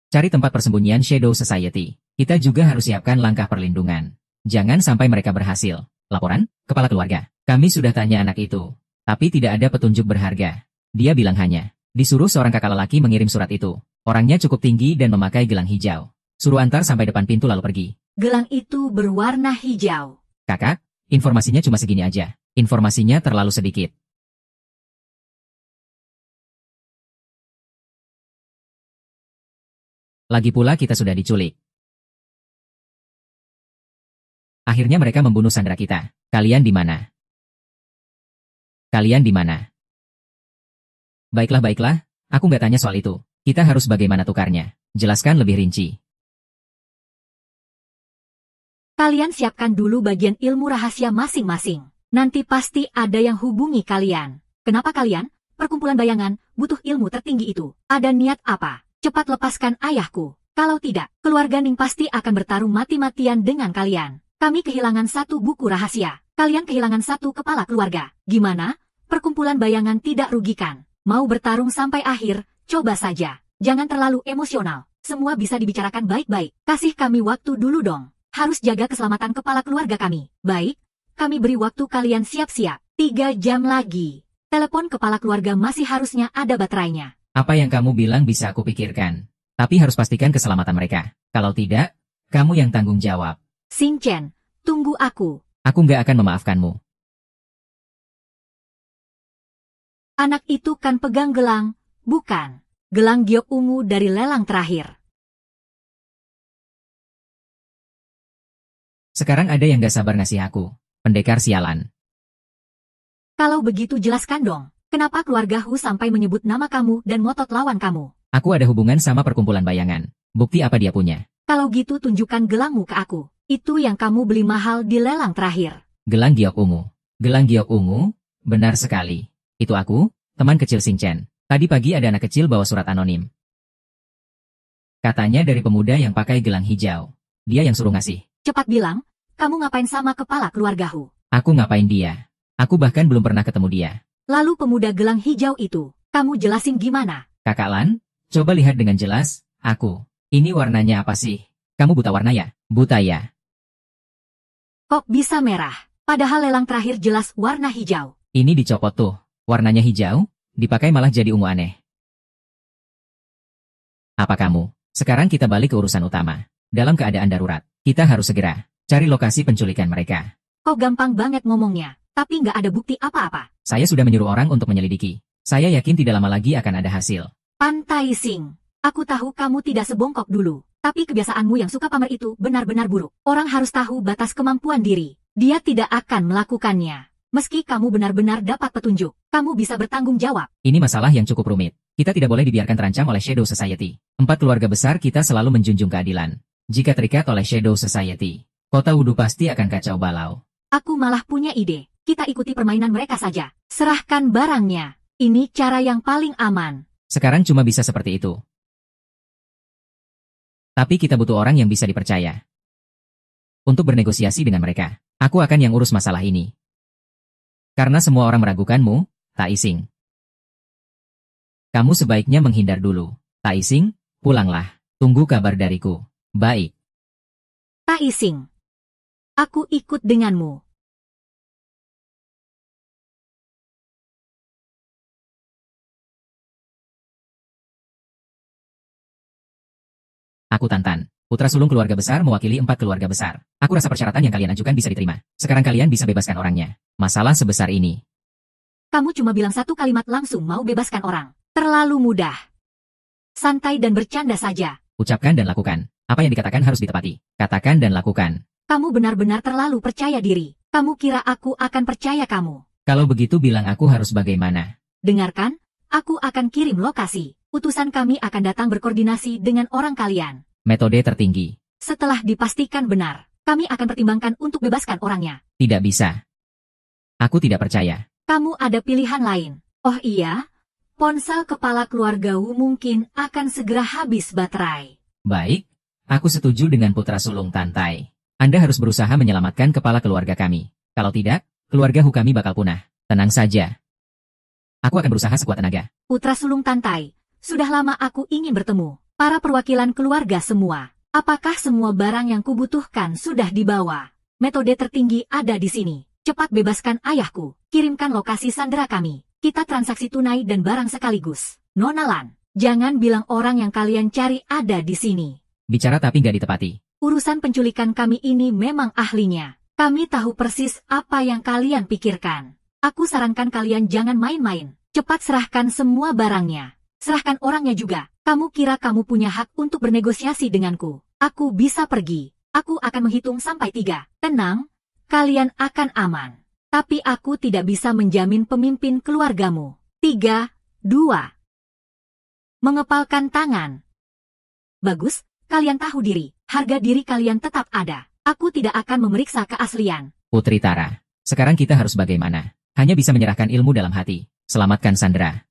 Cari tempat persembunyian Shadow Society. Kita juga harus siapkan langkah perlindungan. Jangan sampai mereka berhasil. Laporan, kepala keluarga. Kami sudah tanya anak itu. Tapi tidak ada petunjuk berharga. Dia bilang hanya, disuruh seorang kakak lelaki mengirim surat itu. Orangnya cukup tinggi dan memakai gelang hijau. Suruh antar sampai depan pintu lalu pergi. Gelang itu berwarna hijau. Kakak, informasinya cuma segini aja. Informasinya terlalu sedikit. Lagi pula kita sudah diculik. Akhirnya mereka membunuh Sandra kita. Kalian di mana? Kalian di mana? Baiklah. Aku nggak tanya soal itu. Kita harus bagaimana tukarnya. Jelaskan lebih rinci. Kalian siapkan dulu bagian ilmu rahasia masing-masing. Nanti pasti ada yang hubungi kalian. Kenapa kalian, perkumpulan bayangan, butuh ilmu tertinggi itu? Ada niat apa? Cepat lepaskan ayahku. Kalau tidak, keluarga Ning pasti akan bertarung mati-matian dengan kalian. Kami kehilangan satu buku rahasia. Kalian kehilangan satu kepala keluarga. Gimana? Perkumpulan bayangan tidak rugikan. Mau bertarung sampai akhir, coba saja. Jangan terlalu emosional. Semua bisa dibicarakan baik-baik. Kasih kami waktu dulu dong. Harus jaga keselamatan kepala keluarga kami. Baik, kami beri waktu kalian siap-siap. 3 jam lagi. Telepon kepala keluarga masih harusnya ada baterainya. Apa yang kamu bilang bisa aku pikirkan. Tapi harus pastikan keselamatan mereka. Kalau tidak, kamu yang tanggung jawab. Xing Chen, tunggu aku. Aku nggak akan memaafkanmu. Anak itu kan pegang gelang, bukan? Gelang giok ungu dari lelang terakhir. Sekarang ada yang gak sabar ngasih aku. Pendekar sialan. Kalau begitu jelaskan dong, kenapa keluarga Hu sampai menyebut nama kamu dan ngotot lawan kamu? Aku ada hubungan sama perkumpulan bayangan. Bukti apa dia punya? Kalau gitu tunjukkan gelangmu ke aku. Itu yang kamu beli mahal di lelang terakhir. Gelang giok ungu. Gelang giok ungu? Benar sekali. Itu aku, teman kecil Xing Chen. Tadi pagi ada anak kecil bawa surat anonim. Katanya dari pemuda yang pakai gelang hijau. Dia yang suruh ngasih. Cepat bilang, kamu ngapain sama kepala keluarga Hu? Aku ngapain dia? Aku bahkan belum pernah ketemu dia. Lalu pemuda gelang hijau itu, kamu jelasin gimana? Kakak Lan, coba lihat dengan jelas. Aku. Ini warnanya apa sih? Kamu buta warna ya? Buta ya? Kok bisa merah? Padahal lelang terakhir jelas warna hijau. Ini dicopot tuh. Warnanya hijau, dipakai malah jadi ungu aneh. Apa kamu? Sekarang kita balik ke urusan utama. Dalam keadaan darurat, kita harus segera cari lokasi penculikan mereka. Kok gampang banget ngomongnya, tapi nggak ada bukti apa-apa. Saya sudah menyuruh orang untuk menyelidiki. Saya yakin tidak lama lagi akan ada hasil. Pantai Sing, aku tahu kamu tidak sebongkok dulu, tapi kebiasaanmu yang suka pamer itu benar-benar buruk. Orang harus tahu batas kemampuan diri. Dia tidak akan melakukannya. Meski kamu benar-benar dapat petunjuk, kamu bisa bertanggung jawab. Ini masalah yang cukup rumit. Kita tidak boleh dibiarkan terancam oleh Shadow Society. 4 keluarga besar kita selalu menjunjung keadilan. Jika terikat oleh Shadow Society, kota Wudu pasti akan kacau balau. Aku malah punya ide. Kita ikuti permainan mereka saja. Serahkan barangnya. Ini cara yang paling aman. Sekarang cuma bisa seperti itu. Tapi kita butuh orang yang bisa dipercaya. Untuk bernegosiasi dengan mereka, aku akan yang urus masalah ini. Karena semua orang meragukanmu, Tai Xing. Kamu sebaiknya menghindar dulu. Tai Xing, pulanglah. Tunggu kabar dariku. Baik. Tai Xing, aku ikut denganmu. Aku Tantan, putra sulung keluarga besar mewakili 4 keluarga besar. Aku rasa persyaratan yang kalian ajukan bisa diterima. Sekarang kalian bisa bebaskan orangnya. Masalah sebesar ini. Kamu cuma bilang 1 kalimat langsung mau bebaskan orang. Terlalu mudah. Santai dan bercanda saja. Ucapkan dan lakukan. Apa yang dikatakan harus ditepati. Katakan dan lakukan. Kamu benar-benar terlalu percaya diri. Kamu kira aku akan percaya kamu? Kalau begitu bilang aku harus bagaimana? Dengarkan, aku akan kirim lokasi. Utusan kami akan datang berkoordinasi dengan orang kalian. Metode tertinggi. Setelah dipastikan benar, kami akan pertimbangkan untuk bebaskan orangnya. Tidak bisa. Aku tidak percaya. Kamu ada pilihan lain. Oh iya? Ponsel kepala keluarga Wu mungkin akan segera habis baterai. Baik. Aku setuju dengan putra sulung Tantai. Anda harus berusaha menyelamatkan kepala keluarga kami. Kalau tidak, keluarga Hu kami bakal punah. Tenang saja. Aku akan berusaha sekuat tenaga. Putra sulung Tantai, sudah lama aku ingin bertemu. Para perwakilan keluarga semua. Apakah semua barang yang kubutuhkan sudah dibawa? Metode tertinggi ada di sini. Cepat bebaskan ayahku. Kirimkan lokasi sandera kami. Kita transaksi tunai dan barang sekaligus. Nona Lan, jangan bilang orang yang kalian cari ada di sini. Bicara tapi nggak ditepati. Urusan penculikan kami ini memang ahlinya. Kami tahu persis apa yang kalian pikirkan. Aku sarankan kalian jangan main-main. Cepat serahkan semua barangnya. Serahkan orangnya juga. Kamu kira kamu punya hak untuk bernegosiasi denganku. Aku bisa pergi. Aku akan menghitung sampai 3. Tenang, kalian akan aman. Tapi aku tidak bisa menjamin pemimpin keluargamu. 3, 2. Mengepalkan tangan. Bagus. Kalian tahu diri, harga diri kalian tetap ada. Aku tidak akan memeriksa keaslian. Putri Tara, sekarang kita harus bagaimana? Hanya bisa menyerahkan ilmu dalam hati. Selamatkan Sandra.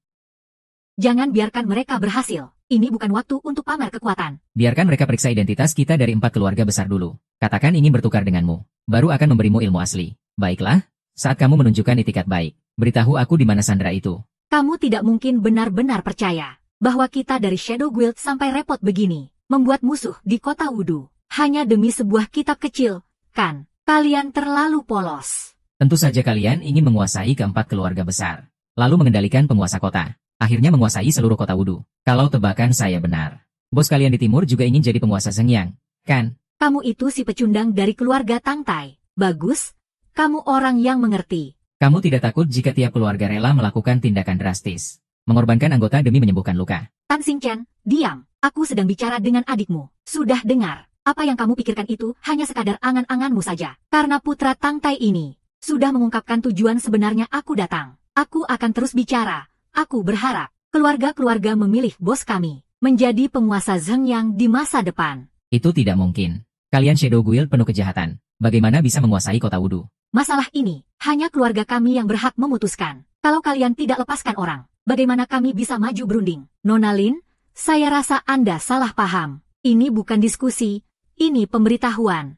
Jangan biarkan mereka berhasil. Ini bukan waktu untuk pamer kekuatan. Biarkan mereka periksa identitas kita dari 4 keluarga besar dulu. Katakan ingin bertukar denganmu. Baru akan memberimu ilmu asli. Baiklah, saat kamu menunjukkan itikat baik, beritahu aku di mana Sandra itu. Kamu tidak mungkin benar-benar percaya bahwa kita dari Shadow Guild sampai repot begini. Membuat musuh di kota Wudu. Hanya demi sebuah kitab kecil, kan? Kalian terlalu polos. Tentu saja kalian ingin menguasai keempat keluarga besar, lalu mengendalikan penguasa kota. Akhirnya menguasai seluruh kota Wudu. Kalau tebakan saya benar, bos kalian di timur juga ingin jadi penguasa Zhengyang, kan? Kamu itu si pecundang dari keluarga Tang Tai. Bagus, kamu orang yang mengerti. Kamu tidak takut jika tiap keluarga rela melakukan tindakan drastis, mengorbankan anggota demi menyembuhkan luka? Tan Xingchen, diam. Aku sedang bicara dengan adikmu. Sudah dengar. Apa yang kamu pikirkan itu hanya sekadar angan-anganmu saja. Karena putra Tang Tai ini sudah mengungkapkan tujuan sebenarnya aku datang. Aku akan terus bicara. Aku berharap keluarga-keluarga memilih bos kami menjadi penguasa Zhengyang di masa depan. Itu tidak mungkin. Kalian Shadow Guild penuh kejahatan. Bagaimana bisa menguasai kota Wudu? Masalah ini hanya keluarga kami yang berhak memutuskan. Kalau kalian tidak lepaskan orang, bagaimana kami bisa maju berunding? Nona Lin, saya rasa Anda salah paham. Ini bukan diskusi. Ini pemberitahuan.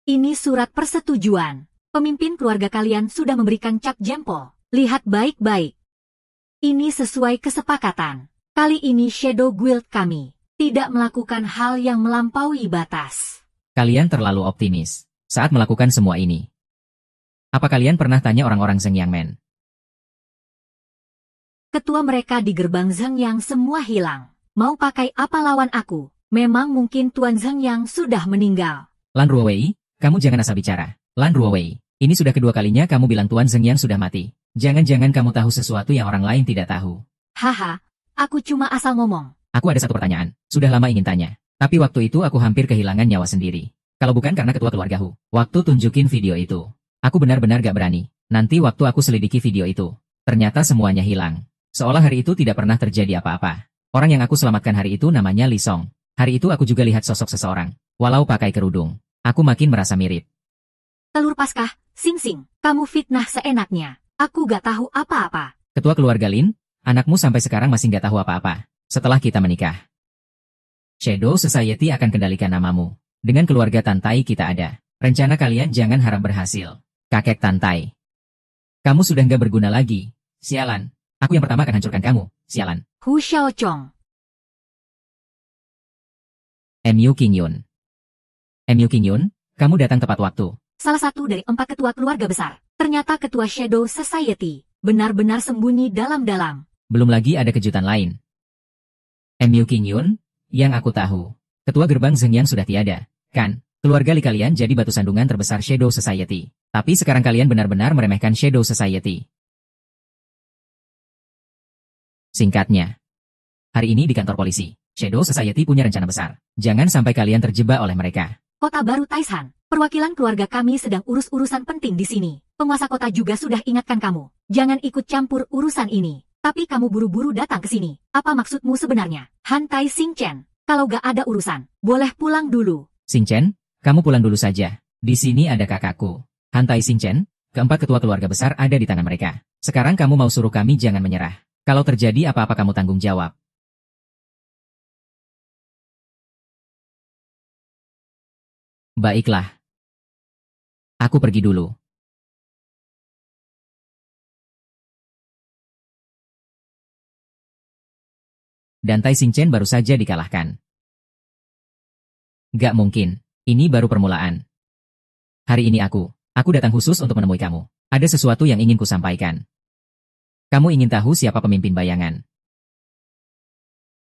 Ini surat persetujuan. Pemimpin keluarga kalian sudah memberikan cap jempol. Lihat baik-baik. Ini sesuai kesepakatan. Kali ini Shadow Guild kami tidak melakukan hal yang melampaui batas. Kalian terlalu optimis saat melakukan semua ini. Apa kalian pernah tanya orang-orang Zhengyang Men? Ketua mereka di gerbang Zhengyang semua hilang. Mau pakai apa lawan aku? Memang mungkin Tuan Zhengyang sudah meninggal. Lan Ruowei, kamu jangan asal bicara. Lan Ruowei, ini sudah kedua kalinya kamu bilang Tuan Zhengyang sudah mati. Jangan-jangan kamu tahu sesuatu yang orang lain tidak tahu. Haha, aku cuma asal ngomong. Aku ada satu pertanyaan, sudah lama ingin tanya. Tapi waktu itu aku hampir kehilangan nyawa sendiri. Kalau bukan karena ketua keluarga Hu, waktu tunjukin video itu, aku benar-benar gak berani. Nanti waktu aku selidiki video itu, ternyata semuanya hilang. Seolah hari itu tidak pernah terjadi apa-apa. Orang yang aku selamatkan hari itu namanya Li Song. Hari itu aku juga lihat sosok seseorang. Walau pakai kerudung, aku makin merasa mirip. Telur Paskah, Sing Sing, kamu fitnah seenaknya. Aku gak tahu apa-apa. Ketua keluarga Lin, anakmu sampai sekarang masih gak tahu apa-apa. Setelah kita menikah, Shadow Society akan kendalikan namamu. Dengan keluarga Tantai kita ada. Rencana kalian jangan harap berhasil. Kakek Tantai. Kamu sudah gak berguna lagi. Sialan. Aku yang pertama akan hancurkan kamu. Sialan. Hu Xiaochong. MU Qingyun. MU Qingyun, kamu datang tepat waktu. Salah satu dari 4 ketua keluarga besar. Ternyata ketua Shadow Society. Benar-benar sembunyi dalam-dalam. Belum lagi ada kejutan lain. MU Qingyun, yang aku tahu. Ketua gerbang Zhengyang sudah tiada. Kan, keluarga Li kalian jadi batu sandungan terbesar Shadow Society. Tapi sekarang kalian benar-benar meremehkan Shadow Society. Singkatnya, hari ini di kantor polisi, Shadow Society punya rencana besar. Jangan sampai kalian terjebak oleh mereka. Kota baru Taishan. Perwakilan keluarga kami sedang urus-urusan penting di sini. Penguasa kota juga sudah ingatkan kamu. Jangan ikut campur urusan ini. Tapi kamu buru-buru datang ke sini. Apa maksudmu sebenarnya? Hantai Xingchen. Kalau gak ada urusan, boleh pulang dulu. Xingchen, kamu pulang dulu saja. Di sini ada kakakku. Hantai Xingchen, keempat ketua keluarga besar ada di tangan mereka. Sekarang kamu mau suruh kami jangan menyerah. Kalau terjadi apa-apa kamu tanggung jawab. Baiklah. Aku pergi dulu. Dan Tai Xingchen baru saja dikalahkan. Gak mungkin. Ini baru permulaan. Hari ini aku datang khusus untuk menemui kamu. Ada sesuatu yang ingin kusampaikan. Kamu ingin tahu siapa pemimpin bayangan?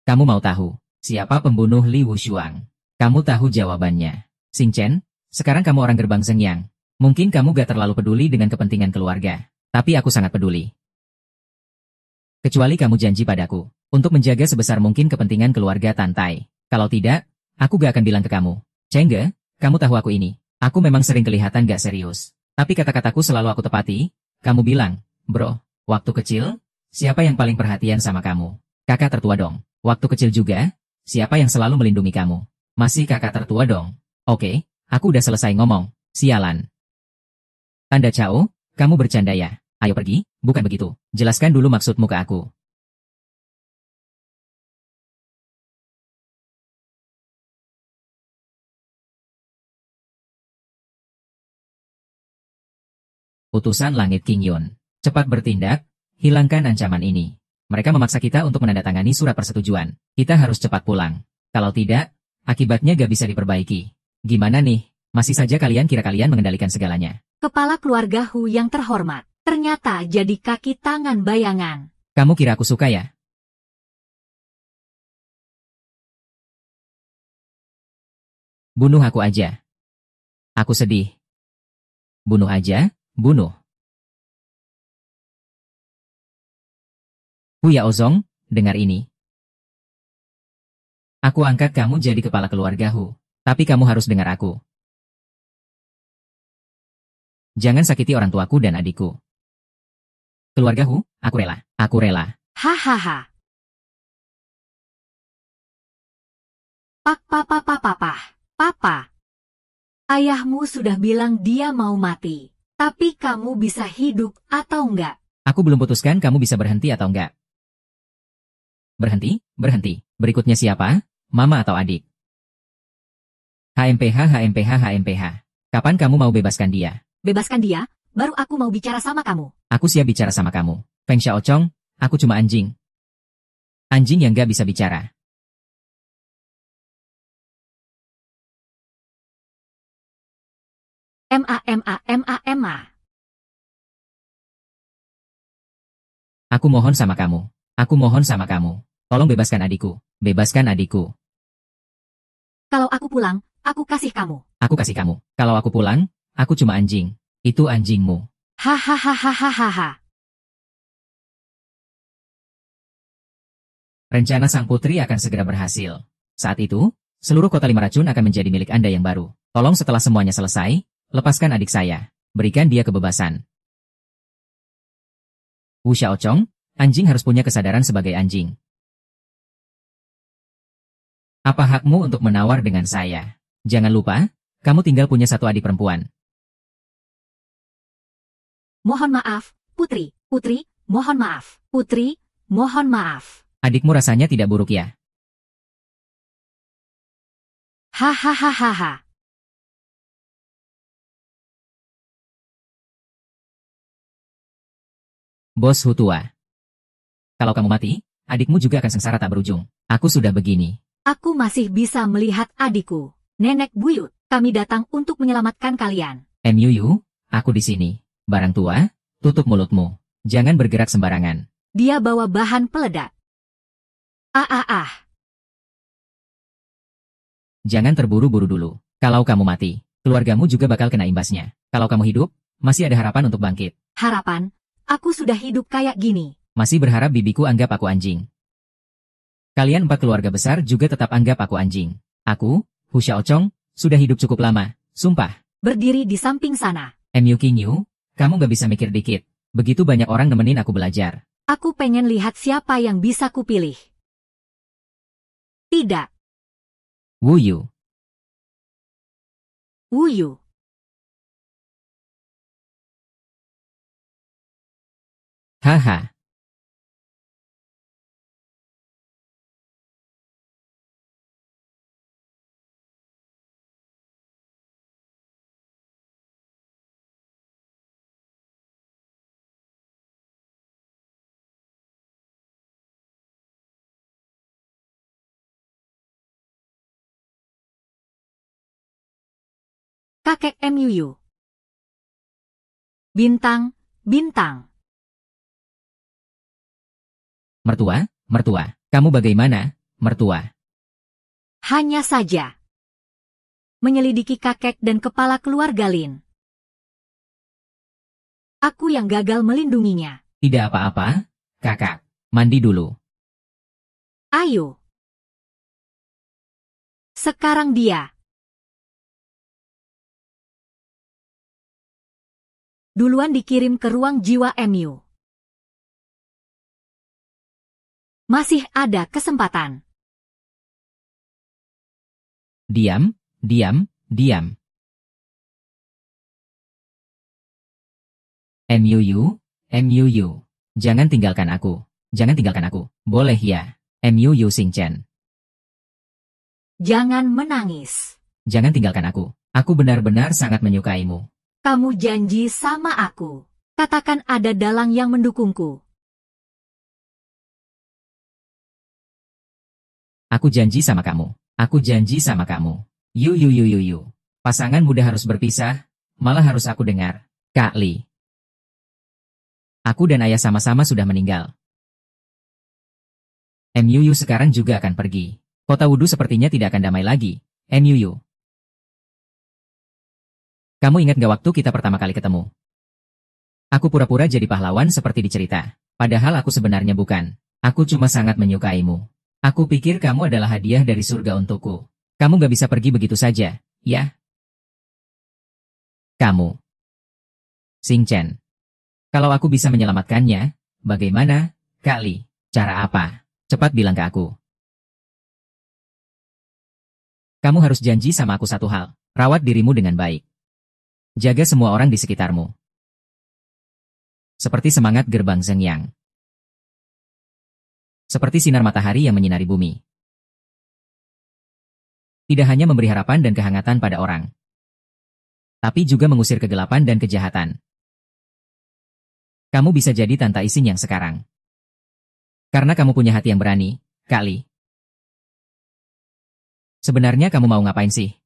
Kamu mau tahu siapa pembunuh Li Wushuang? Kamu tahu jawabannya. Xingchen, sekarang kamu orang gerbang Zhengyang. Mungkin kamu gak terlalu peduli dengan kepentingan keluarga. Tapi aku sangat peduli. Kecuali kamu janji padaku untuk menjaga sebesar mungkin kepentingan keluarga Tantai. Kalau tidak, aku gak akan bilang ke kamu. Chengge, kamu tahu aku ini. Aku memang sering kelihatan gak serius. Tapi kata-kataku selalu aku tepati. Kamu bilang, bro, waktu kecil, siapa yang paling perhatian sama kamu? Kakak tertua dong. Waktu kecil juga, siapa yang selalu melindungi kamu? Masih kakak tertua dong. Oke, aku udah selesai ngomong. Sialan. Tanda Cao, kamu bercanda ya? Ayo pergi, bukan begitu. Jelaskan dulu maksudmu ke aku. Utusan Langit Qingyun. Cepat bertindak, hilangkan ancaman ini. Mereka memaksa kita untuk menandatangani surat persetujuan. Kita harus cepat pulang. Kalau tidak, akibatnya gak bisa diperbaiki. Gimana nih? Masih saja kalian kira kalian mengendalikan segalanya. Kepala keluarga Hu yang terhormat, ternyata jadi kaki tangan bayangan. Kamu kira aku suka ya? Bunuh aku aja. Aku sedih. Bunuh aja, bunuh. Hu Yaozong, dengar ini. Aku angkat kamu jadi kepala keluarga Hu, tapi kamu harus dengar aku. Jangan sakiti orang tuaku dan adikku. Keluarga Hu, aku rela, aku rela. Hahaha. Papa. Ayahmu sudah bilang dia mau mati. Tapi kamu bisa hidup atau enggak? Aku belum putuskan kamu bisa berhenti atau enggak. Berhenti, berhenti. Berikutnya siapa? Mama atau adik? HMPH. Kapan kamu mau bebaskan dia? Bebaskan dia, baru aku mau bicara sama kamu. Aku siap bicara sama kamu. Feng Xiaochong, aku cuma anjing. Anjing yang gak bisa bicara. Ma. Aku mohon sama kamu. Aku mohon sama kamu. Tolong bebaskan adikku. Bebaskan adikku. Kalau aku pulang, aku kasih kamu. Aku kasih kamu. Kalau aku pulang, aku cuma anjing. Itu anjingmu. Hahaha. Rencana sang putri akan segera berhasil. Saat itu, seluruh kota lima racun akan menjadi milik Anda yang baru. Tolong setelah semuanya selesai, lepaskan adik saya. Berikan dia kebebasan. Wu Xiaochong, anjing harus punya kesadaran sebagai anjing. Apa hakmu untuk menawar dengan saya? Jangan lupa, kamu tinggal punya satu adik perempuan. Mohon maaf, Putri, mohon maaf. Putri, mohon maaf. Adikmu rasanya tidak buruk ya? Hahaha. Bos Hu tua. Kalau kamu mati, adikmu juga akan sengsara tak berujung. Aku sudah begini. Aku masih bisa melihat adikku. Nenek buyut, kami datang untuk menyelamatkan kalian. MUU, aku di sini. Barang tua, tutup mulutmu. Jangan bergerak sembarangan. Dia bawa bahan peledak. Jangan terburu-buru dulu. Kalau kamu mati, keluargamu juga bakal kena imbasnya. Kalau kamu hidup, masih ada harapan untuk bangkit. Harapan? Aku sudah hidup kayak gini. Masih berharap bibiku anggap aku anjing. Kalian 4 keluarga besar juga tetap anggap aku anjing. Aku, Hu Xiaochong, sudah hidup cukup lama. Sumpah. Berdiri di samping sana. MU King Yu, kamu gak bisa mikir dikit. Begitu banyak orang nemenin aku belajar. Aku pengen lihat siapa yang bisa kupilih. Tidak. Wu Yu. Haha. Kakek MUU. Bintang. Mertua, kamu bagaimana, mertua? Hanya saja. Menyelidiki kakek dan kepala keluarga Lin. Aku yang gagal melindunginya. Tidak apa-apa, kakak. Mandi dulu. Ayo. Sekarang dia. Duluan dikirim ke ruang jiwa MU. Masih ada kesempatan. Diam. MUU. Jangan tinggalkan aku. Boleh ya, MUU Xingchen. Jangan menangis. Jangan tinggalkan aku. Aku benar-benar sangat menyukaimu. Kamu janji sama aku. Katakan ada dalang yang mendukungku. Aku janji sama kamu. Aku janji sama kamu. Yu. Pasangan muda harus berpisah, malah harus aku dengar. Kak Li. Aku dan ayah sama-sama sudah meninggal. MUU sekarang juga akan pergi. Kota Wudu sepertinya tidak akan damai lagi. MUU. Kamu ingat gak waktu kita pertama kali ketemu? Aku pura-pura jadi pahlawan seperti di cerita. Padahal aku sebenarnya bukan. Aku cuma sangat menyukaimu. Aku pikir kamu adalah hadiah dari surga untukku. Kamu gak bisa pergi begitu saja, ya? Kamu. Xing Chen. Kalau aku bisa menyelamatkannya, bagaimana, Kak Li? Cara apa? Cepat bilang ke aku. Kamu harus janji sama aku satu hal. Rawat dirimu dengan baik. Jaga semua orang di sekitarmu. Seperti semangat gerbang Zhengyang. Seperti sinar matahari yang menyinari bumi. Tidak hanya memberi harapan dan kehangatan pada orang, tapi juga mengusir kegelapan dan kejahatan. Kamu bisa jadi Tanta Isin yang sekarang. Karena kamu punya hati yang berani, Kak Li. Sebenarnya kamu mau ngapain sih?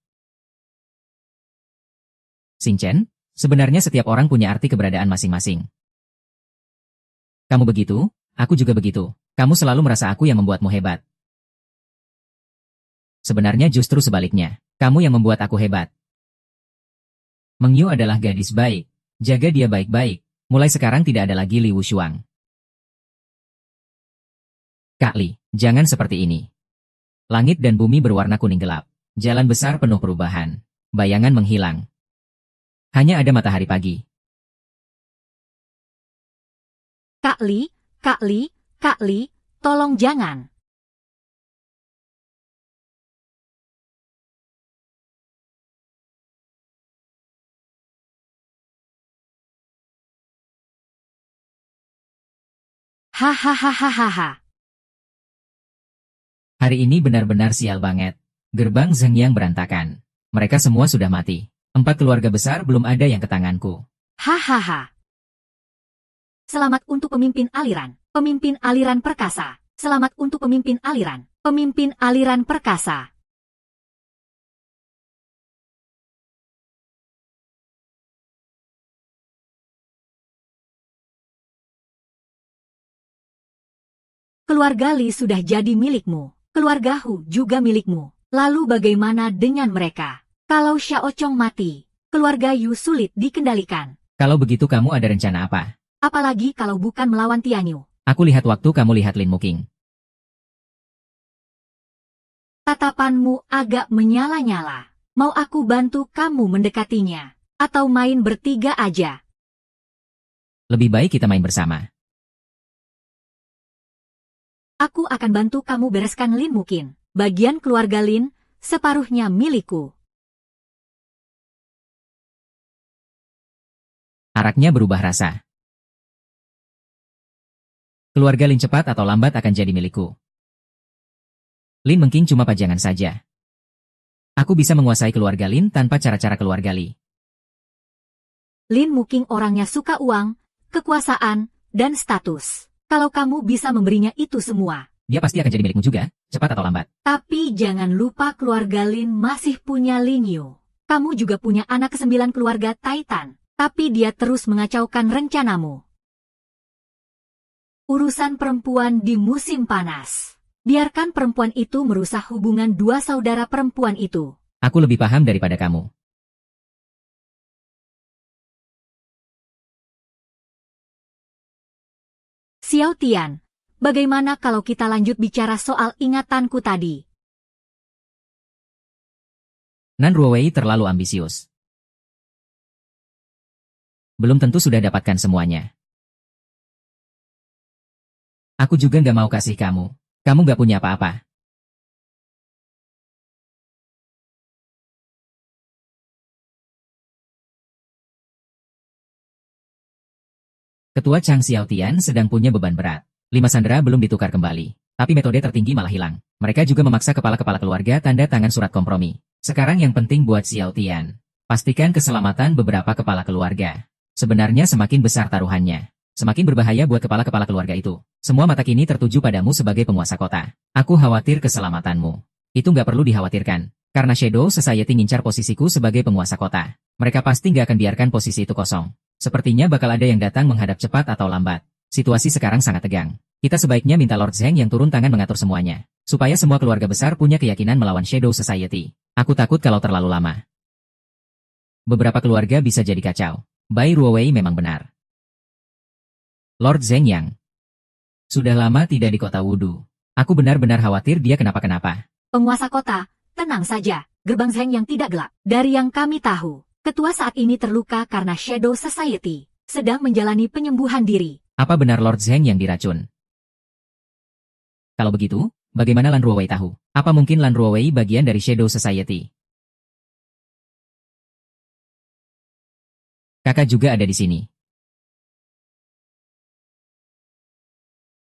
Xing Chen, sebenarnya setiap orang punya arti keberadaan masing-masing. Kamu begitu, aku juga begitu. Kamu selalu merasa aku yang membuatmu hebat. Sebenarnya justru sebaliknya, kamu yang membuat aku hebat. Meng Yu adalah gadis baik. Jaga dia baik-baik. Mulai sekarang tidak ada lagi Li Wushuang. Kak Li, jangan seperti ini. Langit dan bumi berwarna kuning gelap. Jalan besar penuh perubahan. Bayangan menghilang. Hanya ada matahari pagi. Kak Li, tolong jangan. Hahaha. Hari ini benar-benar sial banget. Gerbang Zhengyang berantakan. Mereka semua sudah mati. 4 keluarga besar belum ada yang ke tanganku. Hahaha. Selamat untuk pemimpin aliran perkasa. Selamat untuk pemimpin aliran perkasa. Keluarga Li sudah jadi milikmu. Keluarga Hu juga milikmu. Lalu bagaimana dengan mereka? Kalau Xiao Chong mati, keluarga Yu sulit dikendalikan. Kalau begitu kamu ada rencana apa? Apalagi kalau bukan melawan Tianyu. Aku lihat waktu kamu lihat Lin Muking. Tatapanmu agak menyala-nyala. Mau aku bantu kamu mendekatinya? Atau main bertiga aja? Lebih baik kita main bersama. Aku akan bantu kamu bereskan Lin Mukin. Bagian keluarga Lin, separuhnya milikku. Araknya berubah rasa. Keluarga Lin cepat atau lambat akan jadi milikku. Lin Mengking cuma pajangan saja. Aku bisa menguasai keluarga Lin tanpa cara-cara keluarga Li. Lin Muking orangnya suka uang, kekuasaan, dan status. Kalau kamu bisa memberinya itu semua, dia pasti akan jadi milikmu juga, cepat atau lambat. Tapi jangan lupa keluarga Lin masih punya Lin Yu. Kamu juga punya anak ke-9 keluarga Titan, tapi dia terus mengacaukan rencanamu. Urusan perempuan di musim panas. Biarkan perempuan itu merusak hubungan dua saudara perempuan itu. Aku lebih paham daripada kamu. Xiao Tian, bagaimana kalau kita lanjut bicara soal ingatanku tadi? Nan Ruowei terlalu ambisius. Belum tentu sudah dapatkan semuanya. Aku juga nggak mau kasih kamu. Kamu nggak punya apa-apa. Ketua Chang Xiaotian sedang punya beban berat. 5 sandera belum ditukar kembali. Tapi metode tertinggi malah hilang. Mereka juga memaksa kepala-kepala keluarga tanda tangan surat kompromi. Sekarang yang penting buat Xiaotian. Pastikan keselamatan beberapa kepala keluarga. Sebenarnya semakin besar taruhannya, semakin berbahaya buat kepala-kepala keluarga itu. Semua mata kini tertuju padamu sebagai penguasa kota. Aku khawatir keselamatanmu. Itu nggak perlu dikhawatirkan. Karena Shadow Society ngincar posisiku sebagai penguasa kota. Mereka pasti nggak akan biarkan posisi itu kosong. Sepertinya bakal ada yang datang menghadap cepat atau lambat. Situasi sekarang sangat tegang. Kita sebaiknya minta Lord Zheng yang turun tangan mengatur semuanya. Supaya semua keluarga besar punya keyakinan melawan Shadow Society. Aku takut kalau terlalu lama. Beberapa keluarga bisa jadi kacau. Bai Ruowei memang benar. Lord Zheng Yang. Sudah lama tidak di kota Wudu. Aku benar-benar khawatir dia kenapa-kenapa. Penguasa kota, tenang saja. Gerbang Zheng yang tidak gelap. Dari yang kami tahu, ketua saat ini terluka karena Shadow Society sedang menjalani penyembuhan diri. Apa benar Lord Zheng yang diracun? Kalau begitu, bagaimana Lan Ruowei tahu? Apa mungkin Lan Ruowei bagian dari Shadow Society? Kakak juga ada di sini.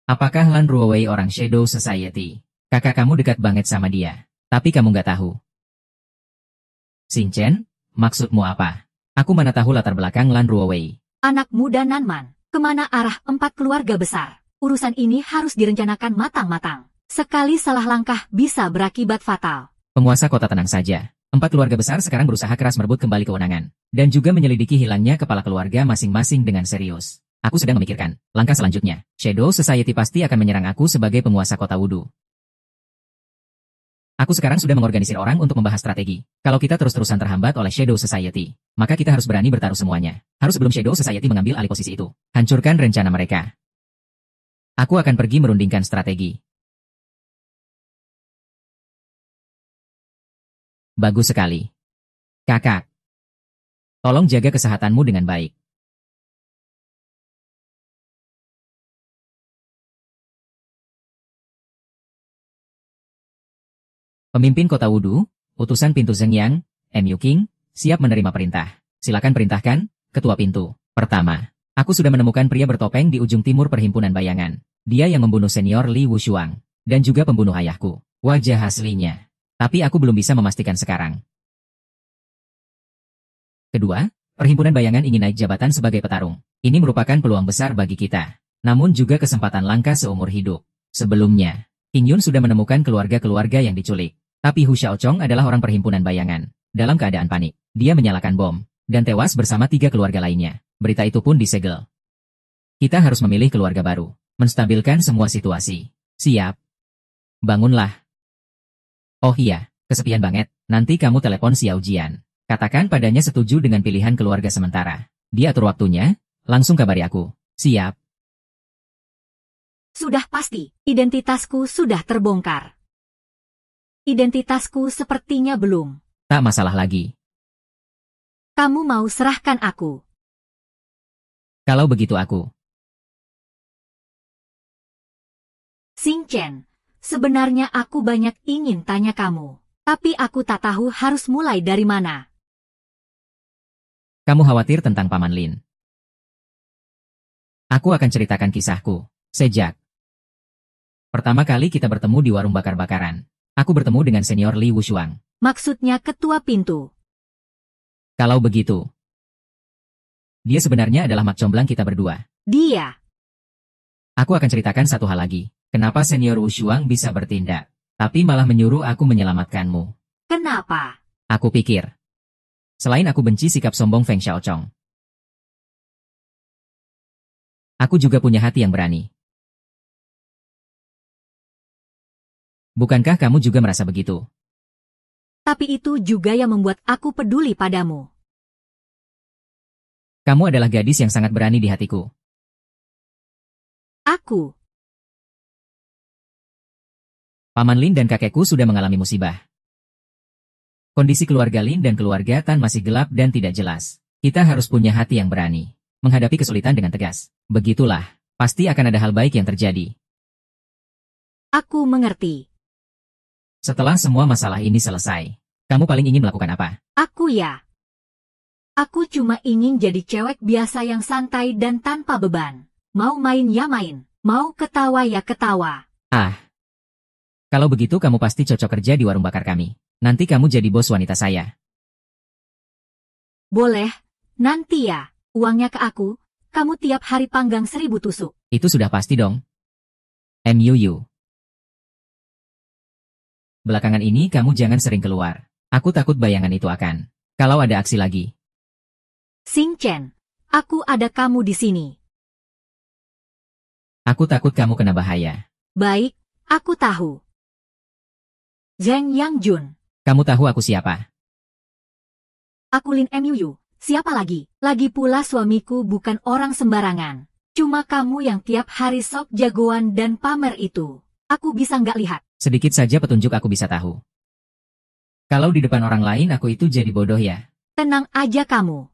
Apakah Lan Ruowei orang Shadow Society? Kakak kamu dekat banget sama dia, tapi kamu nggak tahu. Xin Chen, maksudmu apa? Aku mana tahu latar belakang Lan Ruowei. Anak muda Nanman, kemana arah 4 keluarga besar? Urusan ini harus direncanakan matang-matang. Sekali salah langkah bisa berakibat fatal. Penguasa kota tenang saja. 4 keluarga besar sekarang berusaha keras merebut kembali kewenangan. Dan juga menyelidiki hilangnya kepala keluarga masing-masing dengan serius. Aku sedang memikirkan, langkah selanjutnya. Shadow Society pasti akan menyerang aku sebagai penguasa kota Wudu. Aku sekarang sudah mengorganisir orang untuk membahas strategi. Kalau kita terus-terusan terhambat oleh Shadow Society, maka kita harus berani bertaruh semuanya. Harus sebelum Shadow Society mengambil alih posisi itu. Hancurkan rencana mereka. Aku akan pergi merundingkan strategi. Bagus sekali. Kakak. Tolong jaga kesehatanmu dengan baik. Pemimpin kota Wudu, utusan pintu Zheng Yang, M.U. King, siap menerima perintah. Silakan perintahkan, ketua pintu. Pertama, aku sudah menemukan pria bertopeng di ujung timur perhimpunan bayangan. Dia yang membunuh senior Li Wushuang, dan juga pembunuh ayahku. Wajah aslinya. Tapi aku belum bisa memastikan sekarang. Kedua, perhimpunan bayangan ingin naik jabatan sebagai petarung. Ini merupakan peluang besar bagi kita. Namun juga kesempatan langka seumur hidup. Sebelumnya, King Yun sudah menemukan keluarga-keluarga yang diculik. Tapi Hu Xiaochong adalah orang perhimpunan bayangan. Dalam keadaan panik, dia menyalakan bom, dan tewas bersama 3 keluarga lainnya. Berita itu pun disegel. Kita harus memilih keluarga baru, menstabilkan semua situasi. Siap. Bangunlah. Oh iya, kesepian banget. Nanti kamu telepon Xiao Jian. Katakan padanya setuju dengan pilihan keluarga sementara. Dia atur waktunya, langsung kabari aku. Siap. Sudah pasti, identitasku sudah terbongkar. Identitasku sepertinya belum. Tak masalah lagi. Kamu mau serahkan aku? Kalau begitu aku. Xin Chen, sebenarnya aku banyak ingin tanya kamu. Tapi aku tak tahu harus mulai dari mana. Kamu khawatir tentang Paman Lin. Aku akan ceritakan kisahku. Sejak pertama kali kita bertemu di warung bakar-bakaran, aku bertemu dengan senior Li Wushuang. Maksudnya ketua pintu. Kalau begitu, dia sebenarnya adalah mak comblang kita berdua. Dia. Aku akan ceritakan satu hal lagi. Kenapa senior Wushuang bisa bertindak, tapi malah menyuruh aku menyelamatkanmu. Kenapa? Aku pikir. Selain aku benci sikap sombong Feng Xiaochong, aku juga punya hati yang berani. Bukankah kamu juga merasa begitu? Tapi itu juga yang membuat aku peduli padamu. Kamu adalah gadis yang sangat berani di hatiku. Aku. Paman Lin dan kakekku sudah mengalami musibah. Kondisi keluarga Lin dan keluarga Tan masih gelap dan tidak jelas. Kita harus punya hati yang berani. Menghadapi kesulitan dengan tegas. Begitulah, pasti akan ada hal baik yang terjadi. Aku mengerti. Setelah semua masalah ini selesai, kamu paling ingin melakukan apa? Aku ya. Aku cuma ingin jadi cewek biasa yang santai dan tanpa beban. Mau main ya main, mau ketawa ya ketawa. Ah. Kalau begitu kamu pasti cocok kerja di warung bakar kami. Nanti kamu jadi bos wanita saya. Boleh, nanti ya. uangnya ke aku, kamu tiap hari panggang 1000 tusuk. Itu sudah pasti dong. MUU. Belakangan ini kamu jangan sering keluar. Aku takut bayangan itu akan. Kalau ada aksi lagi. Xing Chen, aku ada kamu di sini. Aku takut kamu kena bahaya. Baik, aku tahu. Zheng Yangjun. Kamu tahu aku siapa? Aku Lin MUU. Siapa lagi? Lagi pula suamiku bukan orang sembarangan. Cuma kamu yang tiap hari sok jagoan dan pamer itu. Aku bisa nggak lihat. Sedikit saja petunjuk aku bisa tahu. Kalau di depan orang lain aku itu jadi bodoh ya. Tenang aja kamu.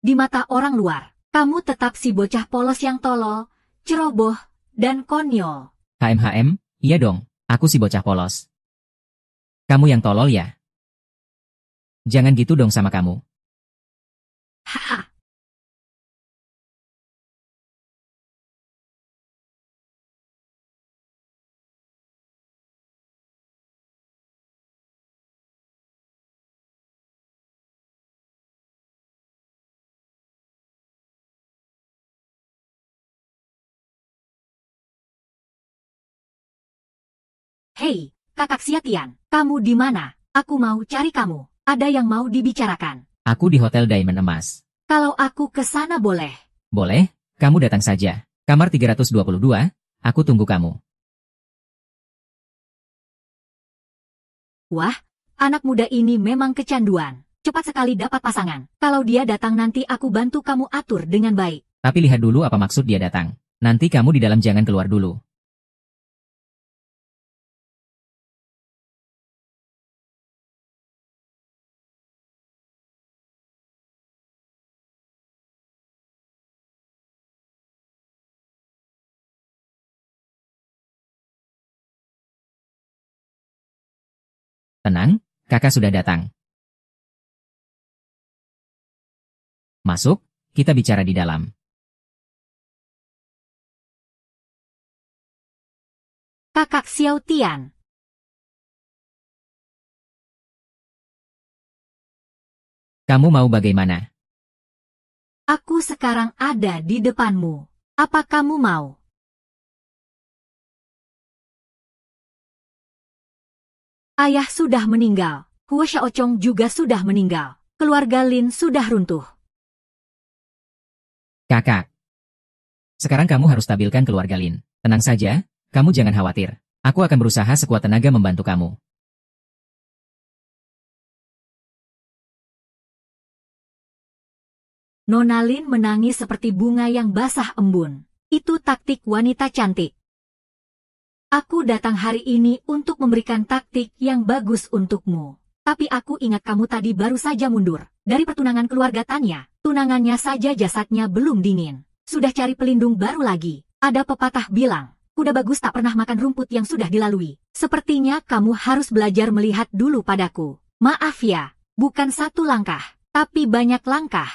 Di mata orang luar, kamu tetap si bocah polos yang tolol, ceroboh, dan konyol. HMHM, iya dong, aku si bocah polos. Kamu yang tolol ya? Jangan gitu dong sama kamu. Haha. Hei, kakak Xiatian, kamu di mana? Aku mau cari kamu. Ada yang mau dibicarakan. Aku di Hotel Diamond Emas. Kalau aku ke sana boleh? Boleh, kamu datang saja. Kamar 322, aku tunggu kamu. Wah, anak muda ini memang kecanduan. Cepat sekali dapat pasangan. Kalau dia datang nanti aku bantu kamu atur dengan baik. Tapi lihat dulu apa maksud dia datang. Nanti kamu di dalam jangan keluar dulu. Tenang, kakak sudah datang. Masuk, kita bicara di dalam. Kakak Xiaotian. Kamu mau bagaimana? Aku sekarang ada di depanmu. Apa kamu mau? Ayah sudah meninggal. Hua Xiaochong juga sudah meninggal. Keluarga Lin sudah runtuh. Kakak. Sekarang kamu harus stabilkan keluarga Lin. Tenang saja, kamu jangan khawatir. Aku akan berusaha sekuat tenaga membantu kamu. Nona Lin menangis seperti bunga yang basah embun. Itu taktik wanita cantik. Aku datang hari ini untuk memberikan taktik yang bagus untukmu. Tapi aku ingat kamu tadi baru saja mundur. Dari pertunangan keluarga Tanya, tunangannya saja jasadnya belum dingin. Sudah cari pelindung baru lagi. Ada pepatah bilang, kuda bagus tak pernah makan rumput yang sudah dilalui. Sepertinya kamu harus belajar melihat dulu padaku. Maaf ya, bukan satu langkah, tapi banyak langkah.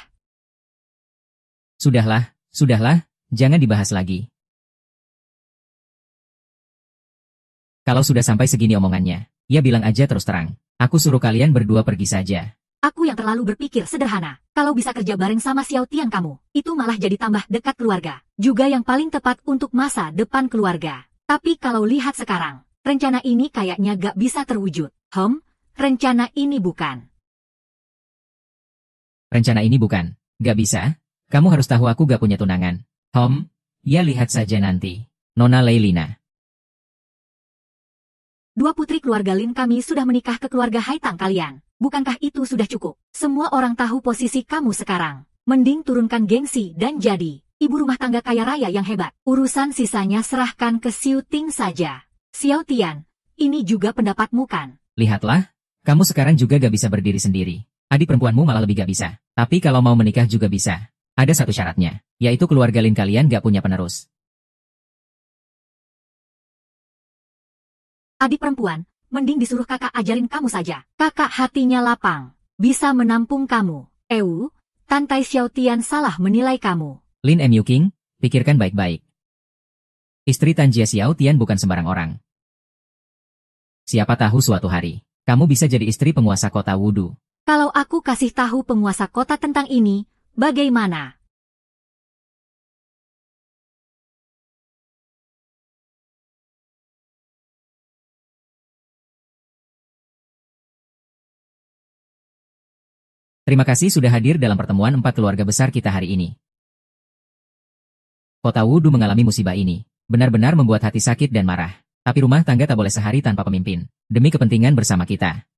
Sudahlah, jangan dibahas lagi. Kalau sudah sampai segini omongannya, ya bilang aja terus terang. Aku suruh kalian berdua pergi saja. Aku yang terlalu berpikir sederhana. Kalau bisa kerja bareng sama Xiaotian kamu, itu malah jadi tambah dekat keluarga. Juga yang paling tepat untuk masa depan keluarga. Tapi kalau lihat sekarang, rencana ini kayaknya gak bisa terwujud. Rencana ini bukan. Rencana ini bukan. Gak bisa. Kamu harus tahu aku gak punya tunangan. Ya lihat saja nanti. Nona Leilina. Dua putri keluarga Lin kami sudah menikah ke keluarga Haitang kalian. Bukankah itu sudah cukup? Semua orang tahu posisi kamu sekarang. Mending turunkan gengsi dan jadi ibu rumah tangga kaya raya yang hebat. Urusan sisanya serahkan ke Xiu Ting saja. Xiaotian, ini juga pendapatmu kan? Lihatlah, kamu sekarang juga gak bisa berdiri sendiri. Adik perempuanmu malah lebih gak bisa. Tapi kalau mau menikah juga bisa. Ada satu syaratnya, yaitu keluarga Lin kalian gak punya penerus. Adik perempuan, mending disuruh kakak ajarin kamu saja. Kakak hatinya lapang, bisa menampung kamu. Tantai Xiaotian salah menilai kamu. Lin MU King, pikirkan baik-baik. Istri Tan Jia Xiaotian bukan sembarang orang. Siapa tahu suatu hari, kamu bisa jadi istri penguasa kota Wudu. Kalau aku kasih tahu penguasa kota tentang ini, bagaimana? Terima kasih sudah hadir dalam pertemuan 4 keluarga besar kita hari ini. Kota Wudu mengalami musibah ini. Benar-benar membuat hati sakit dan marah. Tapi rumah tangga tak boleh sehari tanpa pemimpin. Demi kepentingan bersama kita.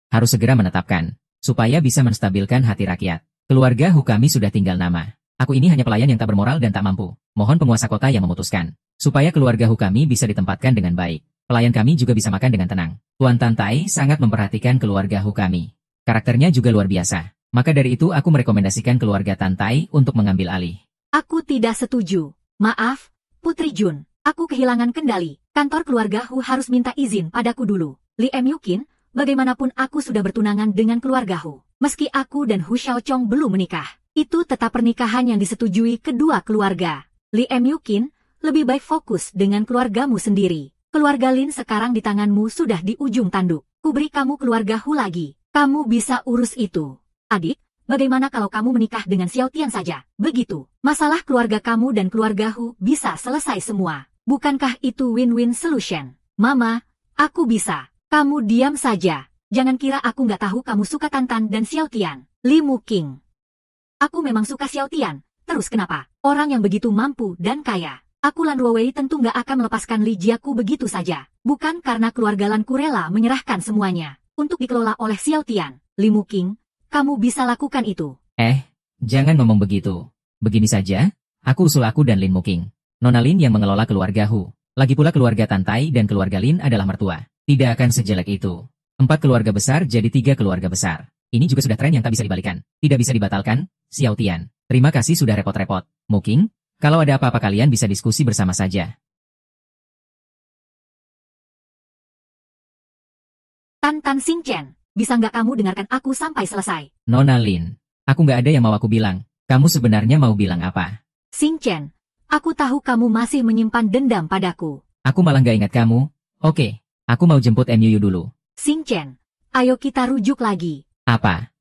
Harus segera menetapkan. Supaya bisa menstabilkan hati rakyat. Keluarga Hukami sudah tinggal nama. Aku ini hanya pelayan yang tak bermoral dan tak mampu. Mohon penguasa kota yang memutuskan. Supaya keluarga Hukami bisa ditempatkan dengan baik. Pelayan kami juga bisa makan dengan tenang. Tuan Tantai sangat memperhatikan keluarga Hukami. Karakternya juga luar biasa. Maka dari itu aku merekomendasikan keluarga Tantai untuk mengambil alih. Aku tidak setuju. Maaf, Putri Jun. Aku kehilangan kendali. Kantor keluarga Hu harus minta izin padaku dulu. Li Yukin, bagaimanapun aku sudah bertunangan dengan keluarga Hu. Meski aku dan Hu Xiaochong belum menikah. Itu tetap pernikahan yang disetujui kedua keluarga. Li Yukin, lebih baik fokus dengan keluargamu sendiri. Keluarga Lin sekarang di tanganmu sudah di ujung tanduk. Kuberi kamu keluarga Hu lagi. Kamu bisa urus itu. Adik, bagaimana kalau kamu menikah dengan Xiao Tian saja? Begitu. Masalah keluarga kamu dan keluarga Hu bisa selesai semua. Bukankah itu win-win solution? Mama, aku bisa. Kamu diam saja. Jangan kira aku nggak tahu kamu suka Tantan dan Xiao Tian. Li Muking. Aku memang suka Xiao Tian. Terus kenapa? Orang yang begitu mampu dan kaya. Aku Lan Ruowei tentu nggak akan melepaskan Li Jiaku begitu saja. Bukan karena keluarga Lanku rela menyerahkan semuanya. Untuk dikelola oleh Xiao Tian. Li Muking, kamu bisa lakukan itu. Jangan ngomong begitu. Begini saja, aku usul aku dan Lin Muking. Nona Lin yang mengelola keluarga Hu. Lagi pula keluarga Tantai dan keluarga Lin adalah mertua. Tidak akan sejelek itu. 4 keluarga besar jadi 3 keluarga besar. Ini juga sudah tren yang tak bisa dibalikan. Tidak bisa dibatalkan, Xiao Tian. Terima kasih sudah repot-repot. Muking, kalau ada apa-apa kalian bisa diskusi bersama saja. Tan Xingchen, bisa nggak kamu dengarkan aku sampai selesai? Nona Lin, aku nggak ada yang mau aku bilang. Kamu sebenarnya mau bilang apa? Xingchen, aku tahu kamu masih menyimpan dendam padaku. Aku malah nggak ingat kamu. Oke, aku mau jemput MUU dulu. Xingchen, ayo kita rujuk lagi. Apa?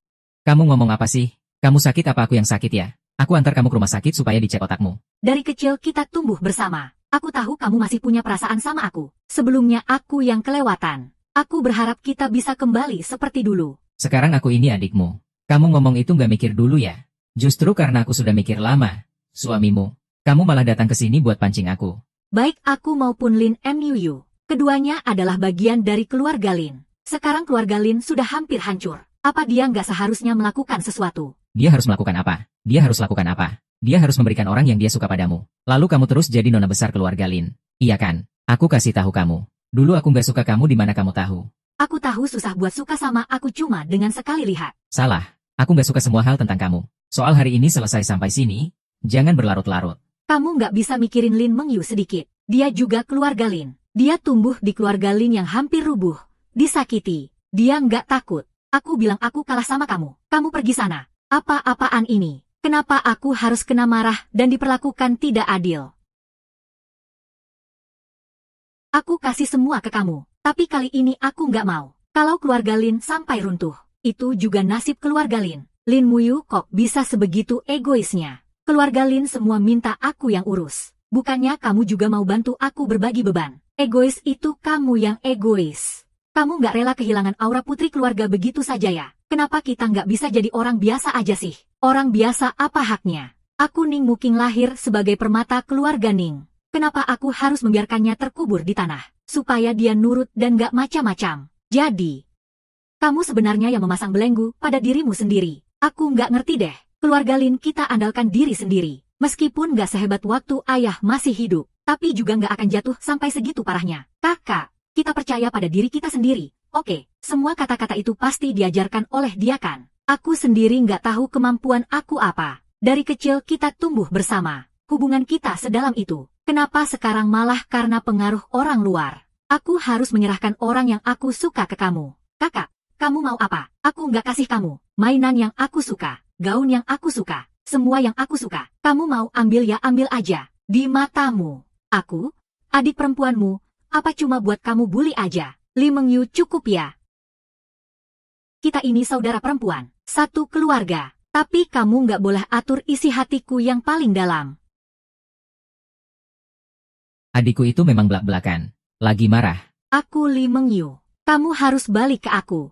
Kamu ngomong apa sih? Kamu sakit apa aku yang sakit ya? Aku antar kamu ke rumah sakit supaya dicek otakmu. Dari kecil kita tumbuh bersama. Aku tahu kamu masih punya perasaan sama aku. Sebelumnya aku yang kelewatan. Aku berharap kita bisa kembali seperti dulu. Sekarang aku ini adikmu. Kamu ngomong itu nggak mikir dulu ya? Justru karena aku sudah mikir lama. Suamimu. Kamu malah datang ke sini buat pancing aku. Baik aku maupun Lin MUU. Keduanya adalah bagian dari keluarga Lin. Sekarang keluarga Lin sudah hampir hancur. Apa dia nggak seharusnya melakukan sesuatu? Dia harus melakukan apa? Dia harus lakukan apa? Dia harus memberikan orang yang dia suka padamu. Lalu kamu terus jadi nona besar keluarga Lin. Iya kan? Aku kasih tahu kamu. Dulu aku nggak suka kamu di mana kamu tahu. Aku tahu susah buat suka sama aku cuma dengan sekali lihat. Salah. Aku nggak suka semua hal tentang kamu. Soal hari ini selesai sampai sini. Jangan berlarut-larut. Kamu nggak bisa mikirin Lin Mengyu sedikit. Dia juga keluarga Lin. Dia tumbuh di keluarga Lin yang hampir rubuh. Disakiti. Dia nggak takut. Aku bilang aku kalah sama kamu. Kamu pergi sana. Apa-apaan ini? Kenapa aku harus kena marah dan diperlakukan tidak adil? Aku kasih semua ke kamu. Tapi kali ini aku nggak mau. Kalau keluarga Lin sampai runtuh. Itu juga nasib keluarga Lin. Lin Muyu kok bisa sebegitu egoisnya? Keluarga Lin semua minta aku yang urus. Bukannya kamu juga mau bantu aku berbagi beban. Egois itu kamu yang egois. Kamu nggak rela kehilangan aura putri keluarga begitu saja ya? Kenapa kita nggak bisa jadi orang biasa aja sih? Orang biasa apa haknya? Aku Ning Muking lahir sebagai permata keluarga Ning. Kenapa aku harus membiarkannya terkubur di tanah? Supaya dia nurut dan nggak macam-macam. Jadi, kamu sebenarnya yang memasang belenggu pada dirimu sendiri. Aku nggak ngerti deh. Keluarga Lin kita andalkan diri sendiri. Meskipun nggak sehebat waktu ayah masih hidup, tapi juga nggak akan jatuh sampai segitu parahnya. Kakak, kita percaya pada diri kita sendiri. Oke, semua kata-kata itu pasti diajarkan oleh dia kan? Aku sendiri nggak tahu kemampuan aku apa. Dari kecil kita tumbuh bersama. Hubungan kita sedalam itu. Kenapa sekarang malah karena pengaruh orang luar? Aku harus menyerahkan orang yang aku suka ke kamu. Kakak, kamu mau apa? Aku nggak kasih kamu. Mainan yang aku suka. Gaun yang aku suka, semua yang aku suka, kamu mau ambil ya ambil aja, di matamu. Aku, adik perempuanmu, apa cuma buat kamu bully aja? Li Mengyu cukup ya. Kita ini saudara perempuan, satu keluarga, tapi kamu nggak boleh atur isi hatiku yang paling dalam. Adikku itu memang belak-belakan, lagi marah. Aku Li Mengyu, kamu harus balik ke aku.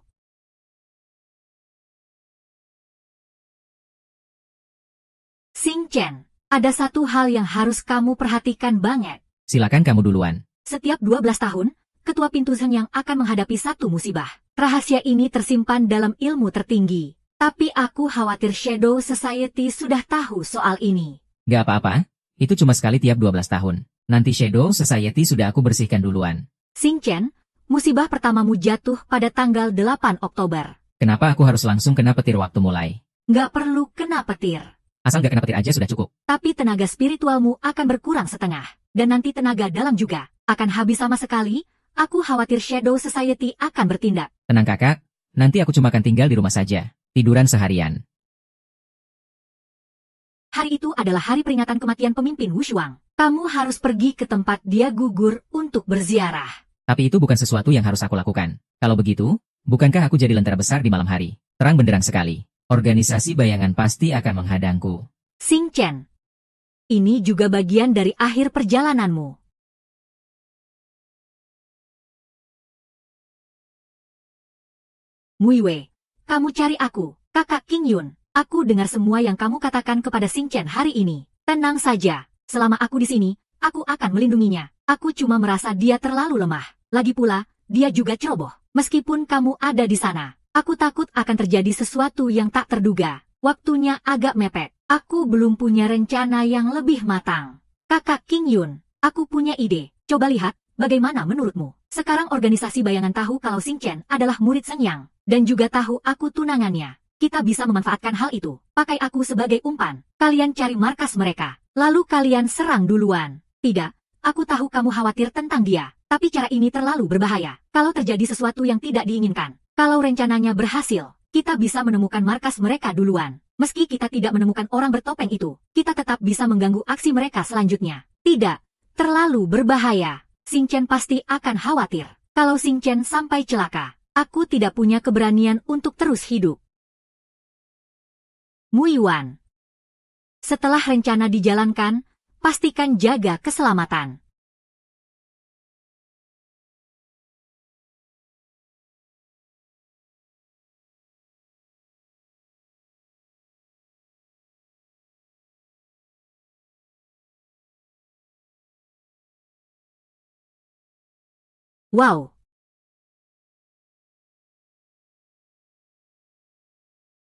Xing Chen, ada satu hal yang harus kamu perhatikan banget. Silakan kamu duluan. Setiap 12 tahun, Ketua Pintu Zeng yang akan menghadapi satu musibah. Rahasia ini tersimpan dalam ilmu tertinggi. Tapi aku khawatir Shadow Society sudah tahu soal ini. Gak apa-apa, itu cuma sekali tiap 12 tahun. Nanti Shadow Society sudah aku bersihkan duluan. Xing Chen, musibah pertamamu jatuh pada tanggal 8 Oktober. Kenapa aku harus langsung kena petir waktu mulai? Nggak perlu kena petir. Asal gak kena petir aja sudah cukup. Tapi tenaga spiritualmu akan berkurang setengah. Dan nanti tenaga dalam juga akan habis sama sekali. Aku khawatir Shadow Society akan bertindak. Tenang kakak, nanti aku cuma akan tinggal di rumah saja. Tiduran seharian. Hari itu adalah hari peringatan kematian pemimpin Wushuang. Kamu harus pergi ke tempat dia gugur untuk berziarah. Tapi itu bukan sesuatu yang harus aku lakukan. Kalau begitu, bukankah aku jadi lentera besar di malam hari? Terang benderang sekali. Organisasi bayangan pasti akan menghadangku. Xing Chen, ini juga bagian dari akhir perjalananmu. Muiwei, kamu cari aku, kakak King Yun. Aku dengar semua yang kamu katakan kepada Xing Chen hari ini. Tenang saja, selama aku di sini, aku akan melindunginya. Aku cuma merasa dia terlalu lemah. Lagi pula, dia juga ceroboh. Meskipun kamu ada di sana, aku takut akan terjadi sesuatu yang tak terduga. Waktunya agak mepet. Aku belum punya rencana yang lebih matang. Kakak King Yun, aku punya ide. Coba lihat, bagaimana menurutmu? Sekarang organisasi bayangan tahu kalau Xing Chen adalah murid Seng Yang. Dan juga tahu aku tunangannya. Kita bisa memanfaatkan hal itu. Pakai aku sebagai umpan. Kalian cari markas mereka. Lalu kalian serang duluan. Tidak, aku tahu kamu khawatir tentang dia. Tapi cara ini terlalu berbahaya. Kalau terjadi sesuatu yang tidak diinginkan. Kalau rencananya berhasil, kita bisa menemukan markas mereka duluan. Meski kita tidak menemukan orang bertopeng itu, kita tetap bisa mengganggu aksi mereka selanjutnya. Tidak, terlalu berbahaya. Xing Chen pasti akan khawatir. Kalau Xing Chen sampai celaka, aku tidak punya keberanian untuk terus hidup. Mui Wan. Setelah rencana dijalankan, pastikan jaga keselamatan. Wow.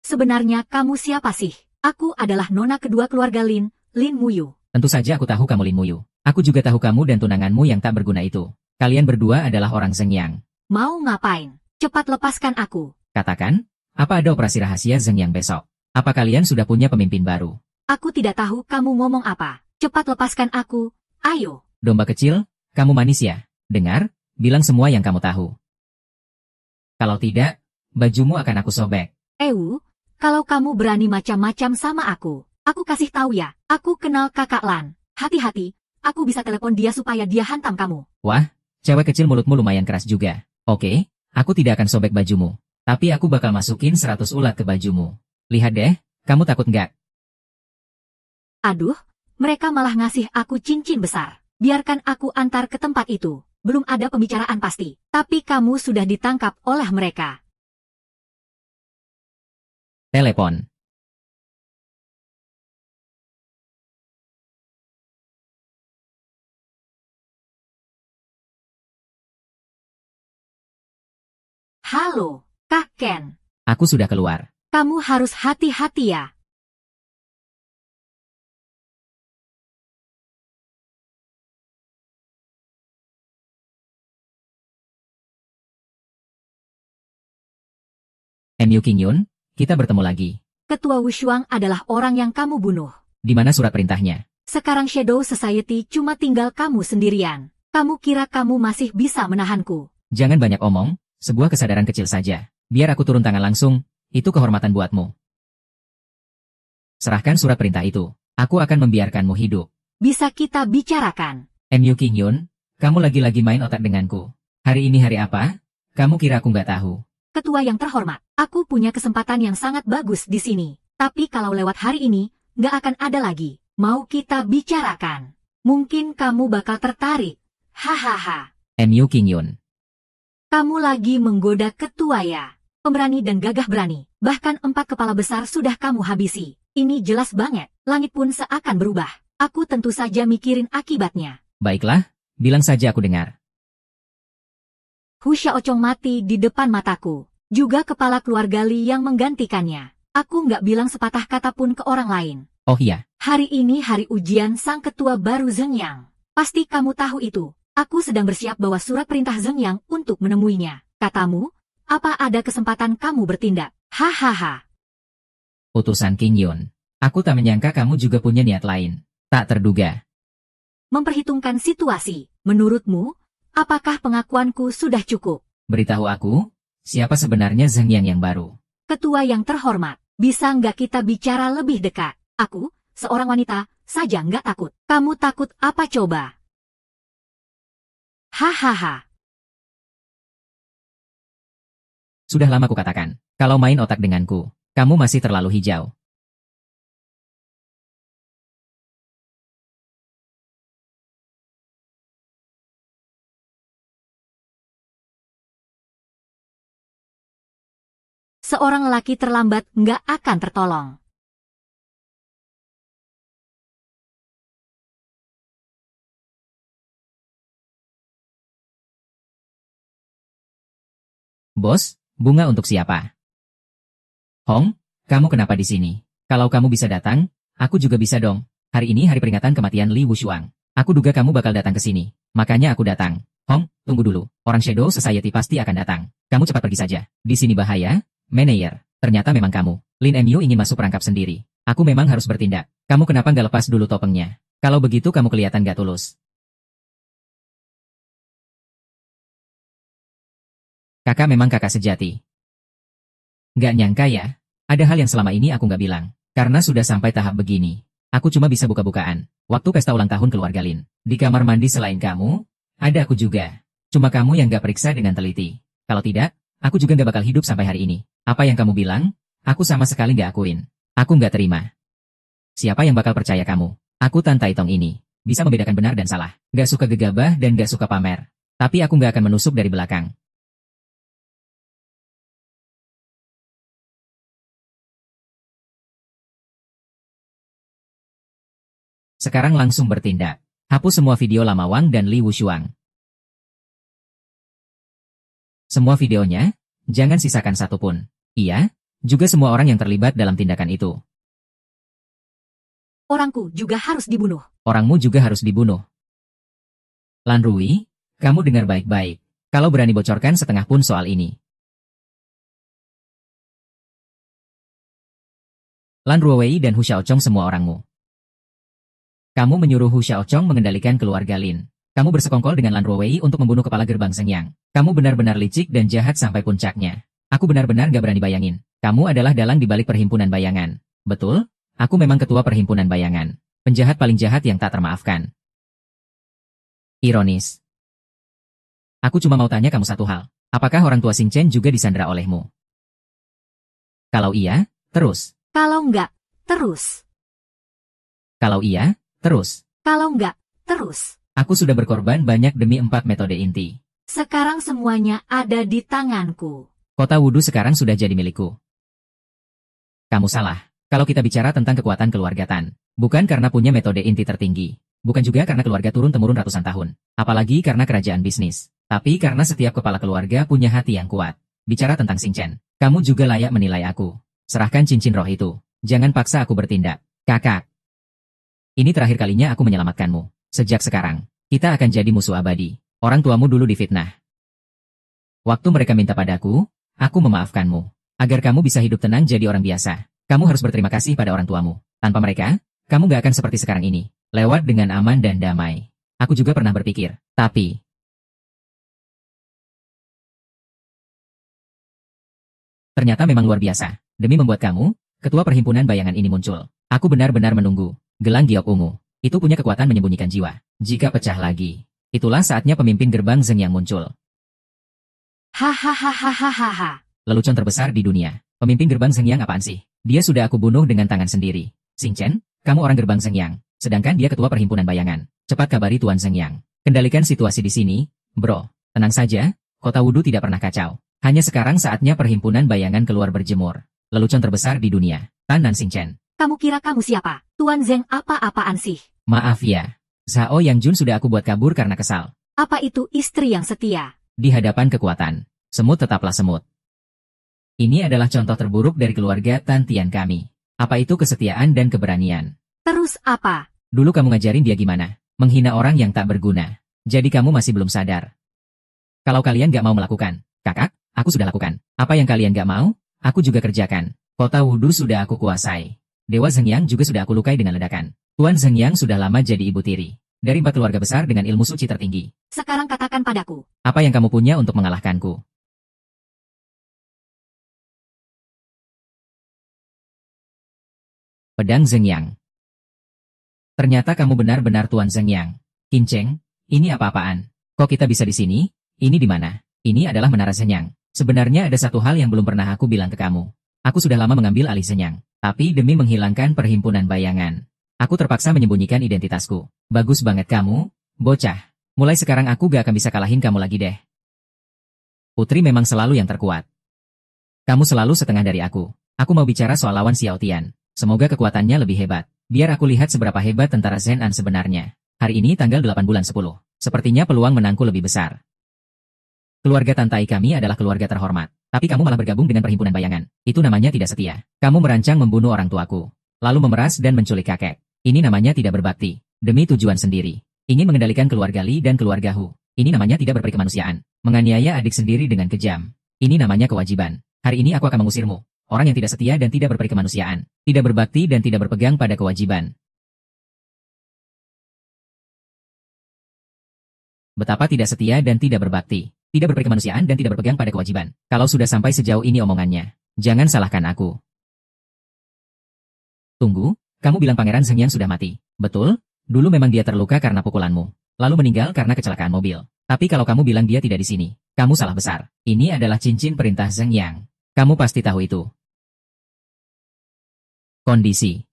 Sebenarnya kamu siapa sih? Aku adalah nona kedua keluarga Lin, Lin Muyu. Tentu saja aku tahu kamu Lin Muyu. Aku juga tahu kamu dan tunanganmu yang tak berguna itu. Kalian berdua adalah orang Zeng Yang. Mau ngapain? Cepat lepaskan aku. Katakan, apa ada operasi rahasia Zeng Yang besok? Apa kalian sudah punya pemimpin baru? Aku tidak tahu kamu ngomong apa. Cepat lepaskan aku. Ayo. Domba kecil, kamu manis ya? Dengar, bilang semua yang kamu tahu. Kalau tidak, bajumu akan aku sobek. Kalau kamu berani macam-macam sama aku kasih tahu ya, aku kenal kakak Lan. Hati-hati, aku bisa telepon dia supaya dia hantam kamu. Wah, cewek kecil mulutmu lumayan keras juga. Oke, aku tidak akan sobek bajumu. Tapi aku bakal masukin 100 ulat ke bajumu. Lihat deh, kamu takut nggak? Aduh, mereka malah ngasih aku cincin besar. Biarkan aku antar ke tempat itu. Belum ada pembicaraan pasti. Tapi kamu sudah ditangkap oleh mereka. Telepon. Halo, Kak Ken. Aku sudah keluar. Kamu harus hati-hati ya. MU King Yun, kita bertemu lagi. Ketua Wushuang adalah orang yang kamu bunuh. Di mana surat perintahnya? Sekarang Shadow Society cuma tinggal kamu sendirian. Kamu kira kamu masih bisa menahanku? Jangan banyak omong, sebuah kesadaran kecil saja. Biar aku turun tangan langsung, itu kehormatan buatmu. Serahkan surat perintah itu. Aku akan membiarkanmu hidup. Bisa kita bicarakan. MU King Yun, kamu lagi-lagi main otak denganku. Hari ini hari apa? Kamu kira aku nggak tahu? Ketua yang terhormat, aku punya kesempatan yang sangat bagus di sini. Tapi kalau lewat hari ini, nggak akan ada lagi. Mau kita bicarakan? Mungkin kamu bakal tertarik. Hahaha. MU King Yun. Kamu lagi menggoda ketua ya. Pemberani dan gagah berani. Bahkan 4 kepala besar sudah kamu habisi. Ini jelas banget, langit pun seakan berubah. Aku tentu saja mikirin akibatnya. Baiklah, bilang saja aku dengar. Hu Xiaochong mati di depan mataku. Juga kepala keluarga Li yang menggantikannya. Aku nggak bilang sepatah kata pun ke orang lain. Oh iya. Hari ini hari ujian sang ketua baru Zheng Yang. Pasti kamu tahu itu. Aku sedang bersiap bawa surat perintah Zheng Yang untuk menemuinya. Katamu, apa ada kesempatan kamu bertindak? Hahaha. Utusan King Yun. Aku tak menyangka kamu juga punya niat lain. Tak terduga. Memperhitungkan situasi, menurutmu, apakah pengakuanku sudah cukup? Beritahu aku, siapa sebenarnya Zheng Yang yang baru? Ketua yang terhormat, bisa nggak kita bicara lebih dekat? Aku, seorang wanita, saja nggak takut. Kamu takut apa coba? Hahaha. Sudah lama kukatakan, kalau main otak denganku, kamu masih terlalu hijau. Seorang lelaki terlambat nggak akan tertolong. Bos, bunga untuk siapa? Hong, kamu kenapa di sini? Kalau kamu bisa datang, aku juga bisa dong. Hari ini hari peringatan kematian Li Wushuang. Aku duga kamu bakal datang ke sini. Makanya aku datang. Hong, tunggu dulu. Orang Shadow Society pasti akan datang. Kamu cepat pergi saja. Di sini bahaya. Manager, ternyata memang kamu. Lin Mu ingin masuk perangkap sendiri. Aku memang harus bertindak. Kamu kenapa nggak lepas dulu topengnya? Kalau begitu kamu kelihatan nggak tulus. Kakak memang kakak sejati. Nggak nyangka ya, ada hal yang selama ini aku nggak bilang. Karena sudah sampai tahap begini. Aku cuma bisa buka-bukaan. Waktu pesta ulang tahun keluarga Lin. Di kamar mandi selain kamu, ada aku juga. Cuma kamu yang nggak periksa dengan teliti. Kalau tidak, aku juga nggak bakal hidup sampai hari ini. Apa yang kamu bilang, aku sama sekali nggak akuin. Aku nggak terima. Siapa yang bakal percaya kamu? Aku Tan Taitong ini. Bisa membedakan benar dan salah. Nggak suka gegabah dan nggak suka pamer. Tapi aku nggak akan menusuk dari belakang. Sekarang langsung bertindak. Hapus semua video lama Wang dan Li Wushuang. Semua videonya, jangan sisakan satu pun. Iya, juga semua orang yang terlibat dalam tindakan itu. Orangku juga harus dibunuh. Orangmu juga harus dibunuh. Lan Rui, kamu dengar baik-baik. Kalau berani bocorkan setengah pun soal ini. Lan Ruowei dan Hu Xiaochong semua orangmu. Kamu menyuruh Hu Xiaochong mengendalikan keluarga Lin. Kamu bersekongkol dengan Lan Ruowei untuk membunuh kepala gerbang Zheng Yang. Kamu benar-benar licik dan jahat sampai puncaknya. Aku benar-benar gak berani bayangin. Kamu adalah dalang di balik perhimpunan bayangan. Betul? Aku memang ketua perhimpunan bayangan. Penjahat paling jahat yang tak termaafkan. Ironis. Aku cuma mau tanya kamu satu hal. Apakah orang tua Xing Chen juga disandera olehmu? Kalau iya, terus. Kalau enggak, terus. Kalau iya, terus. Kalau enggak, terus. Aku sudah berkorban banyak demi 4 metode inti. Sekarang semuanya ada di tanganku. Kota Wudu sekarang sudah jadi milikku. Kamu salah. Kalau kita bicara tentang kekuatan keluarga Tan, bukan karena punya metode inti tertinggi. Bukan juga karena keluarga turun-temurun ratusan tahun. Apalagi karena kerajaan bisnis. Tapi karena setiap kepala keluarga punya hati yang kuat. Bicara tentang Xing Chen, kamu juga layak menilai aku. Serahkan cincin roh itu. Jangan paksa aku bertindak. Kakak. Ini terakhir kalinya aku menyelamatkanmu. Sejak sekarang, kita akan jadi musuh abadi. Orang tuamu dulu difitnah. Waktu mereka minta padaku, aku memaafkanmu. Agar kamu bisa hidup tenang jadi orang biasa. Kamu harus berterima kasih pada orang tuamu. Tanpa mereka, kamu gak akan seperti sekarang ini. Lewat dengan aman dan damai. Aku juga pernah berpikir, tapi... Ternyata memang luar biasa. Demi membuat kamu, ketua perhimpunan bayangan ini muncul. Aku benar-benar menunggu. Gelang giok ungu. Itu punya kekuatan menyembunyikan jiwa. Jika pecah lagi, itulah saatnya pemimpin gerbang Zheng yang muncul. Hahaha. Lelucon terbesar di dunia. Pemimpin gerbang Zheng Yang apaan sih? Dia sudah aku bunuh dengan tangan sendiri. Xing Chen, kamu orang gerbang Zheng Yang. Sedangkan dia ketua perhimpunan bayangan. Cepat kabari Tuan Zheng Yang. Kendalikan situasi di sini, bro. Tenang saja, kota Wudu tidak pernah kacau. Hanya sekarang saatnya perhimpunan bayangan keluar berjemur. Lelucon terbesar di dunia. Tan dan Xing Chen. Kamu kira kamu siapa? Tuan Zeng apa-apaan sih? Maaf ya. Zhao Yangjun sudah aku buat kabur karena kesal. Apa itu istri yang setia? Di hadapan kekuatan, semut tetaplah semut. Ini adalah contoh terburuk dari keluarga Tan Tian kami. Apa itu kesetiaan dan keberanian? Terus apa? Dulu kamu ngajarin dia gimana? Menghina orang yang tak berguna. Jadi kamu masih belum sadar. Kalau kalian gak mau melakukan, kakak, aku sudah lakukan. Apa yang kalian gak mau, aku juga kerjakan. Kota Wudu sudah aku kuasai. Dewa Zhengyang juga sudah aku lukai dengan ledakan. Tuan Zhengyang sudah lama jadi ibu tiri. Dari 4 keluarga besar dengan ilmu suci tertinggi. Sekarang katakan padaku. Apa yang kamu punya untuk mengalahkanku? Pedang Zhengyang. Ternyata kamu benar-benar Tuan Zhengyang. Qin Cheng, ini apa-apaan? Kok kita bisa di sini? Ini di mana? Ini adalah Menara Zhengyang. Sebenarnya ada satu hal yang belum pernah aku bilang ke kamu. Aku sudah lama mengambil alih Zhengyang. Tapi demi menghilangkan perhimpunan bayangan, aku terpaksa menyembunyikan identitasku. Bagus banget kamu, bocah. Mulai sekarang aku gak akan bisa kalahin kamu lagi deh. Putri memang selalu yang terkuat. Kamu selalu setengah dari aku. Aku mau bicara soal lawan Xiao Tian. Semoga kekuatannya lebih hebat. Biar aku lihat seberapa hebat tentara Zhen An sebenarnya. Hari ini tanggal 8 bulan 10. Sepertinya peluang menangku lebih besar. Keluarga Tantai kami adalah keluarga terhormat. Tapi kamu malah bergabung dengan perhimpunan bayangan. Itu namanya tidak setia. Kamu merancang membunuh orang tuaku. Lalu memeras dan menculik kakek. Ini namanya tidak berbakti. Demi tujuan sendiri. Ingin mengendalikan keluarga Li dan keluarga Hu. Ini namanya tidak berperi kemanusiaan. Menganiaya adik sendiri dengan kejam. Ini namanya kewajiban. Hari ini aku akan mengusirmu. Orang yang tidak setia dan tidak berperi kemanusiaan. Tidak berbakti dan tidak berpegang pada kewajiban. Betapa tidak setia dan tidak berbakti. Tidak berperi kemanusiaan dan tidak berpegang pada kewajiban. Kalau sudah sampai sejauh ini omongannya, jangan salahkan aku. Tunggu, kamu bilang Pangeran Zhengyang sudah mati. Betul? Dulu memang dia terluka karena pukulanmu. Lalu meninggal karena kecelakaan mobil. Tapi kalau kamu bilang dia tidak di sini, kamu salah besar. Ini adalah cincin perintah Zhengyang. Kamu pasti tahu itu. Kondisi.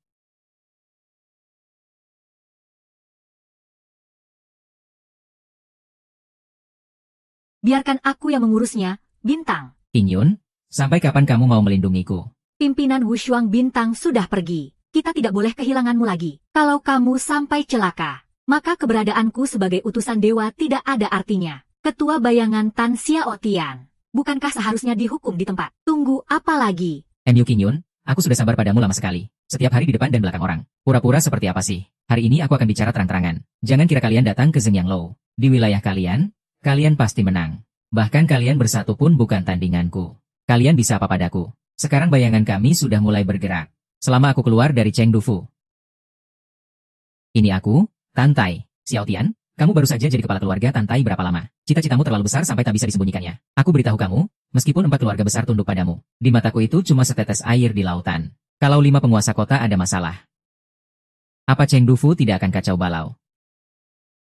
Biarkan aku yang mengurusnya, Bintang. Qin Yun, sampai kapan kamu mau melindungiku? Pimpinan Wushuang Bintang sudah pergi. Kita tidak boleh kehilanganmu lagi. Kalau kamu sampai celaka, maka keberadaanku sebagai utusan dewa tidak ada artinya. Ketua bayangan Tan Xiao Tian. Bukankah seharusnya dihukum di tempat? Tunggu apa lagi? Qin Yun, aku sudah sabar padamu lama sekali. Setiap hari di depan dan belakang orang. Pura-pura seperti apa sih? Hari ini aku akan bicara terang-terangan. Jangan kira kalian datang ke Zhengyang Lou. Di wilayah kalian pasti menang. Bahkan kalian bersatu pun bukan tandinganku. Kalian bisa apa padaku? Sekarang bayangan kami sudah mulai bergerak. Selama aku keluar dari Chengdu Fu. Ini aku, Tantai, Xiao Tian. Kamu baru saja jadi kepala keluarga Tantai berapa lama? Cita-citamu terlalu besar sampai tak bisa disembunyikannya. Aku beritahu kamu, meskipun 4 keluarga besar tunduk padamu, di mataku itu cuma setetes air di lautan. Kalau 5 penguasa kota ada masalah, apa Chengdu Fu tidak akan kacau balau?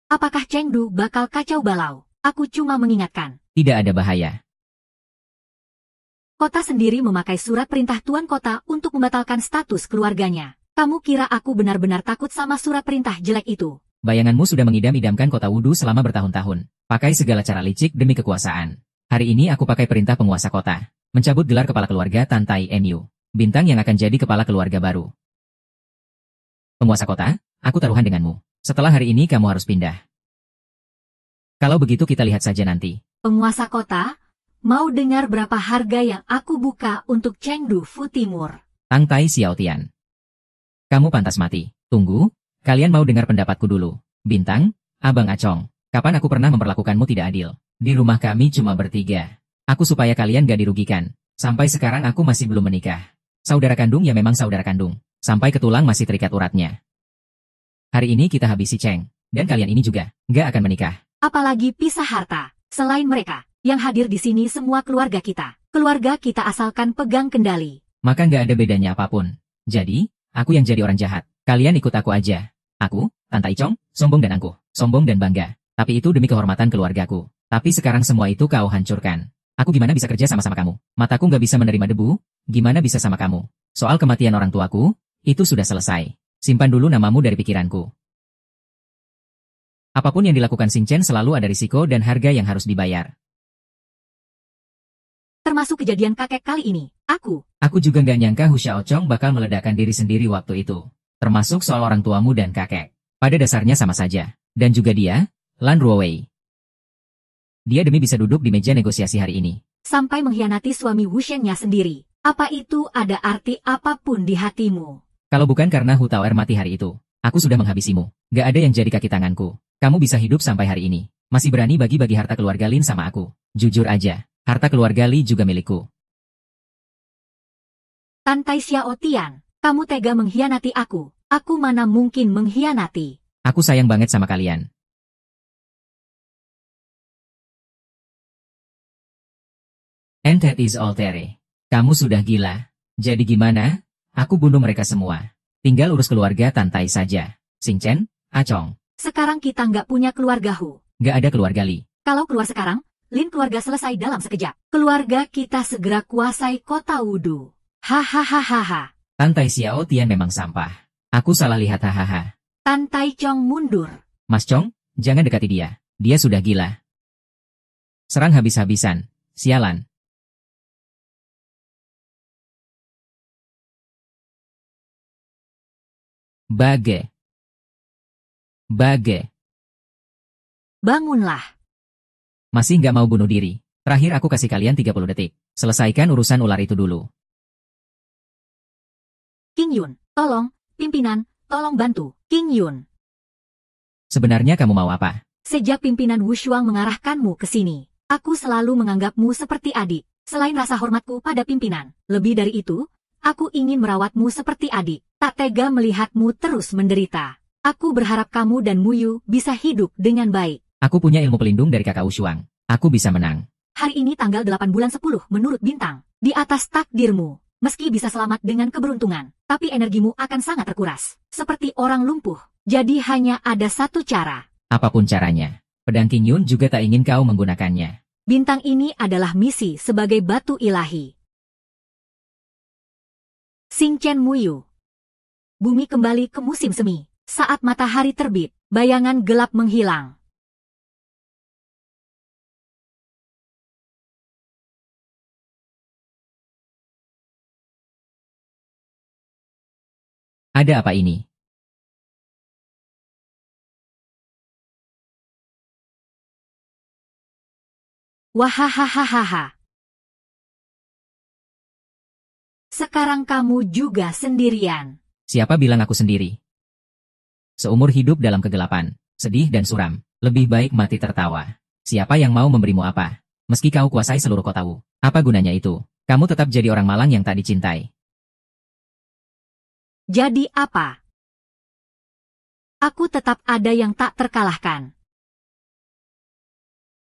Apakah Chengdu bakal kacau balau? Aku cuma mengingatkan. Tidak ada bahaya. Kota sendiri memakai surat perintah Tuan Kota untuk membatalkan status keluarganya. Kamu kira aku benar-benar takut sama surat perintah jelek itu? Bayanganmu sudah mengidam-idamkan kota Wudu selama bertahun-tahun. Pakai segala cara licik demi kekuasaan. Hari ini aku pakai perintah penguasa kota. Mencabut gelar kepala keluarga Tantai MU. Bintang yang akan jadi kepala keluarga baru. Penguasa kota, aku taruhan denganmu. Setelah hari ini kamu harus pindah. Kalau begitu kita lihat saja nanti. Penguasa kota, mau dengar berapa harga yang aku buka untuk Chengdu Fu Timur? Tantai Xiao Tian. Kamu pantas mati. Tunggu, kalian mau dengar pendapatku dulu. Bintang, Abang Acong, kapan aku pernah memperlakukanmu tidak adil? Di rumah kami cuma bertiga. Aku supaya kalian gak dirugikan. Sampai sekarang aku masih belum menikah. Saudara kandung ya memang saudara kandung. Sampai ke tulang masih terikat uratnya. Hari ini kita habisi Cheng. Dan kalian ini juga, gak akan menikah. Apalagi pisah harta. Selain mereka, yang hadir di sini semua keluarga kita. Keluarga kita asalkan pegang kendali. Maka nggak ada bedanya apapun. Jadi, aku yang jadi orang jahat. Kalian ikut aku aja. Aku, Tantai Chong, sombong dan angkuh. Sombong dan bangga. Tapi itu demi kehormatan keluargaku. Tapi sekarang semua itu kau hancurkan. Aku gimana bisa kerja sama-sama kamu? Mataku nggak bisa menerima debu. Gimana bisa sama kamu? Soal kematian orang tuaku, itu sudah selesai. Simpan dulu namamu dari pikiranku. Apapun yang dilakukan Xing Chen selalu ada risiko dan harga yang harus dibayar. Termasuk kejadian kakek kali ini. Aku juga nggak nyangka Hu Xiaochong bakal meledakkan diri sendiri waktu itu. Termasuk soal orang tuamu dan kakek. Pada dasarnya sama saja. Dan juga dia, Lan Ruowei. Dia demi bisa duduk di meja negosiasi hari ini. Sampai mengkhianati suami Wushennya sendiri. Apa itu ada arti apapun di hatimu? Kalau bukan karena Hu Taoer mati hari itu, aku sudah menghabisimu. Gak ada yang jadi kaki tanganku. Kamu bisa hidup sampai hari ini. Masih berani bagi-bagi harta keluarga Lin sama aku. Jujur aja, harta keluarga Li juga milikku. Tantai Xiao Tian, kamu tega mengkhianati aku. Aku mana mungkin mengkhianati. Aku sayang banget sama kalian. And that is all, Tere. Kamu sudah gila. Jadi gimana? Aku bunuh mereka semua. Tinggal urus keluarga Tantai saja. Xing Chen, Acong. Sekarang kita nggak punya keluarga Hu. Nggak ada keluarga Li. Kalau keluar sekarang, Lin keluarga selesai dalam sekejap. Keluarga kita segera kuasai kota Wudu. Hahaha. Tantai Xiao Tian memang sampah. Aku salah lihat hahaha. Tantai Chong mundur. Mas Chong, jangan dekati dia. Dia sudah gila. Serang habis-habisan. Sialan. Bage. Bangunlah. Masih nggak mau bunuh diri. Terakhir aku kasih kalian 30 detik. Selesaikan urusan ular itu dulu. King Yun, tolong, pimpinan, tolong bantu. King Yun. Sebenarnya kamu mau apa? Sejak pimpinan Wushuang mengarahkanmu ke sini, aku selalu menganggapmu seperti adik. Selain rasa hormatku pada pimpinan, lebih dari itu, aku ingin merawatmu seperti adik. Tak tega melihatmu terus menderita. Aku berharap kamu dan Muyu bisa hidup dengan baik. Aku punya ilmu pelindung dari kakak Wushuang. Aku bisa menang. Hari ini tanggal 8 bulan 10 menurut bintang. Di atas takdirmu, meski bisa selamat dengan keberuntungan, tapi energimu akan sangat terkuras. Seperti orang lumpuh. Jadi hanya ada satu cara. Apapun caranya. Pedang King Yun juga tak ingin kau menggunakannya. Bintang ini adalah misi sebagai batu ilahi. Xing Chen Muyu. Bumi kembali ke musim semi. Saat matahari terbit, bayangan gelap menghilang. Ada apa ini? Wahahaha. Sekarang kamu juga sendirian. Siapa bilang aku sendiri? Seumur hidup dalam kegelapan, sedih dan suram, lebih baik mati tertawa. Siapa yang mau memberimu apa? Meski kau kuasai seluruh kotamu, apa gunanya itu? Kamu tetap jadi orang malang yang tak dicintai. Jadi apa? Aku tetap ada yang tak terkalahkan.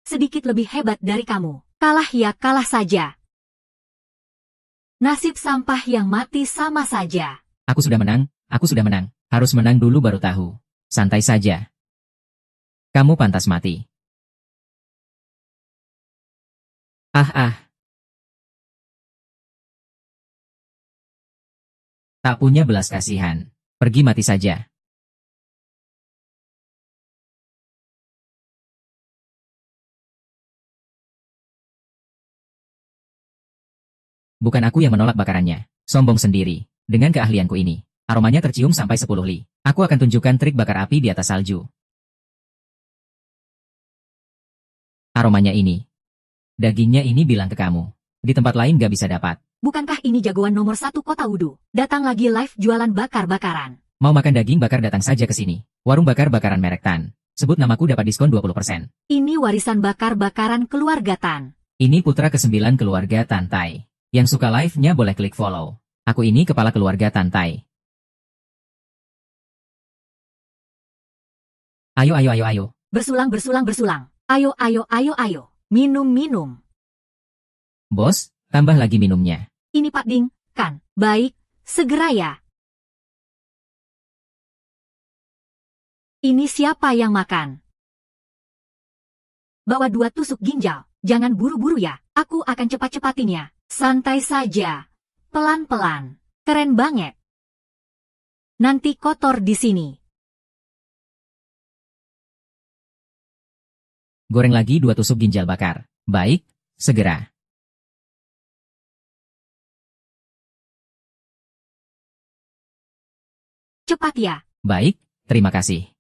Sedikit lebih hebat dari kamu. Kalah ya kalah saja. Nasib sampah yang mati sama saja. Aku sudah menang. Harus menang dulu baru tahu. Santai saja. Kamu pantas mati. Tak punya belas kasihan. Pergi mati saja. Bukan aku yang menolak bakarannya. Sombong sendiri. Dengan keahlianku ini, aromanya tercium sampai 10 li. Aku akan tunjukkan trik bakar api di atas salju. Aromanya ini. Dagingnya ini bilang ke kamu. Di tempat lain gak bisa dapat. Bukankah ini jagoan nomor 1 kota Wudu? Datang lagi live jualan bakar-bakaran. Mau makan daging bakar datang saja ke sini. Warung bakar-bakaran merek Tan. Sebut namaku dapat diskon 20%. Ini warisan bakar-bakaran keluarga Tan. Ini putra ke-9 keluarga Tantai. Yang suka live-nya boleh klik follow. Aku ini kepala keluarga Tantai. Ayo. Bersulang. Ayo. Minum. Bos, tambah lagi minumnya. Ini Pak Ding, kan? Baik, segera ya. Ini siapa yang makan? Bawa 2 tusuk ginjal. Jangan buru-buru ya. Aku akan cepat-cepatinnya. Santai saja. Pelan-pelan. Keren banget. Nanti kotor di sini. Goreng lagi 2 tusuk ginjal bakar. Baik, segera. Cepat ya. Baik, terima kasih.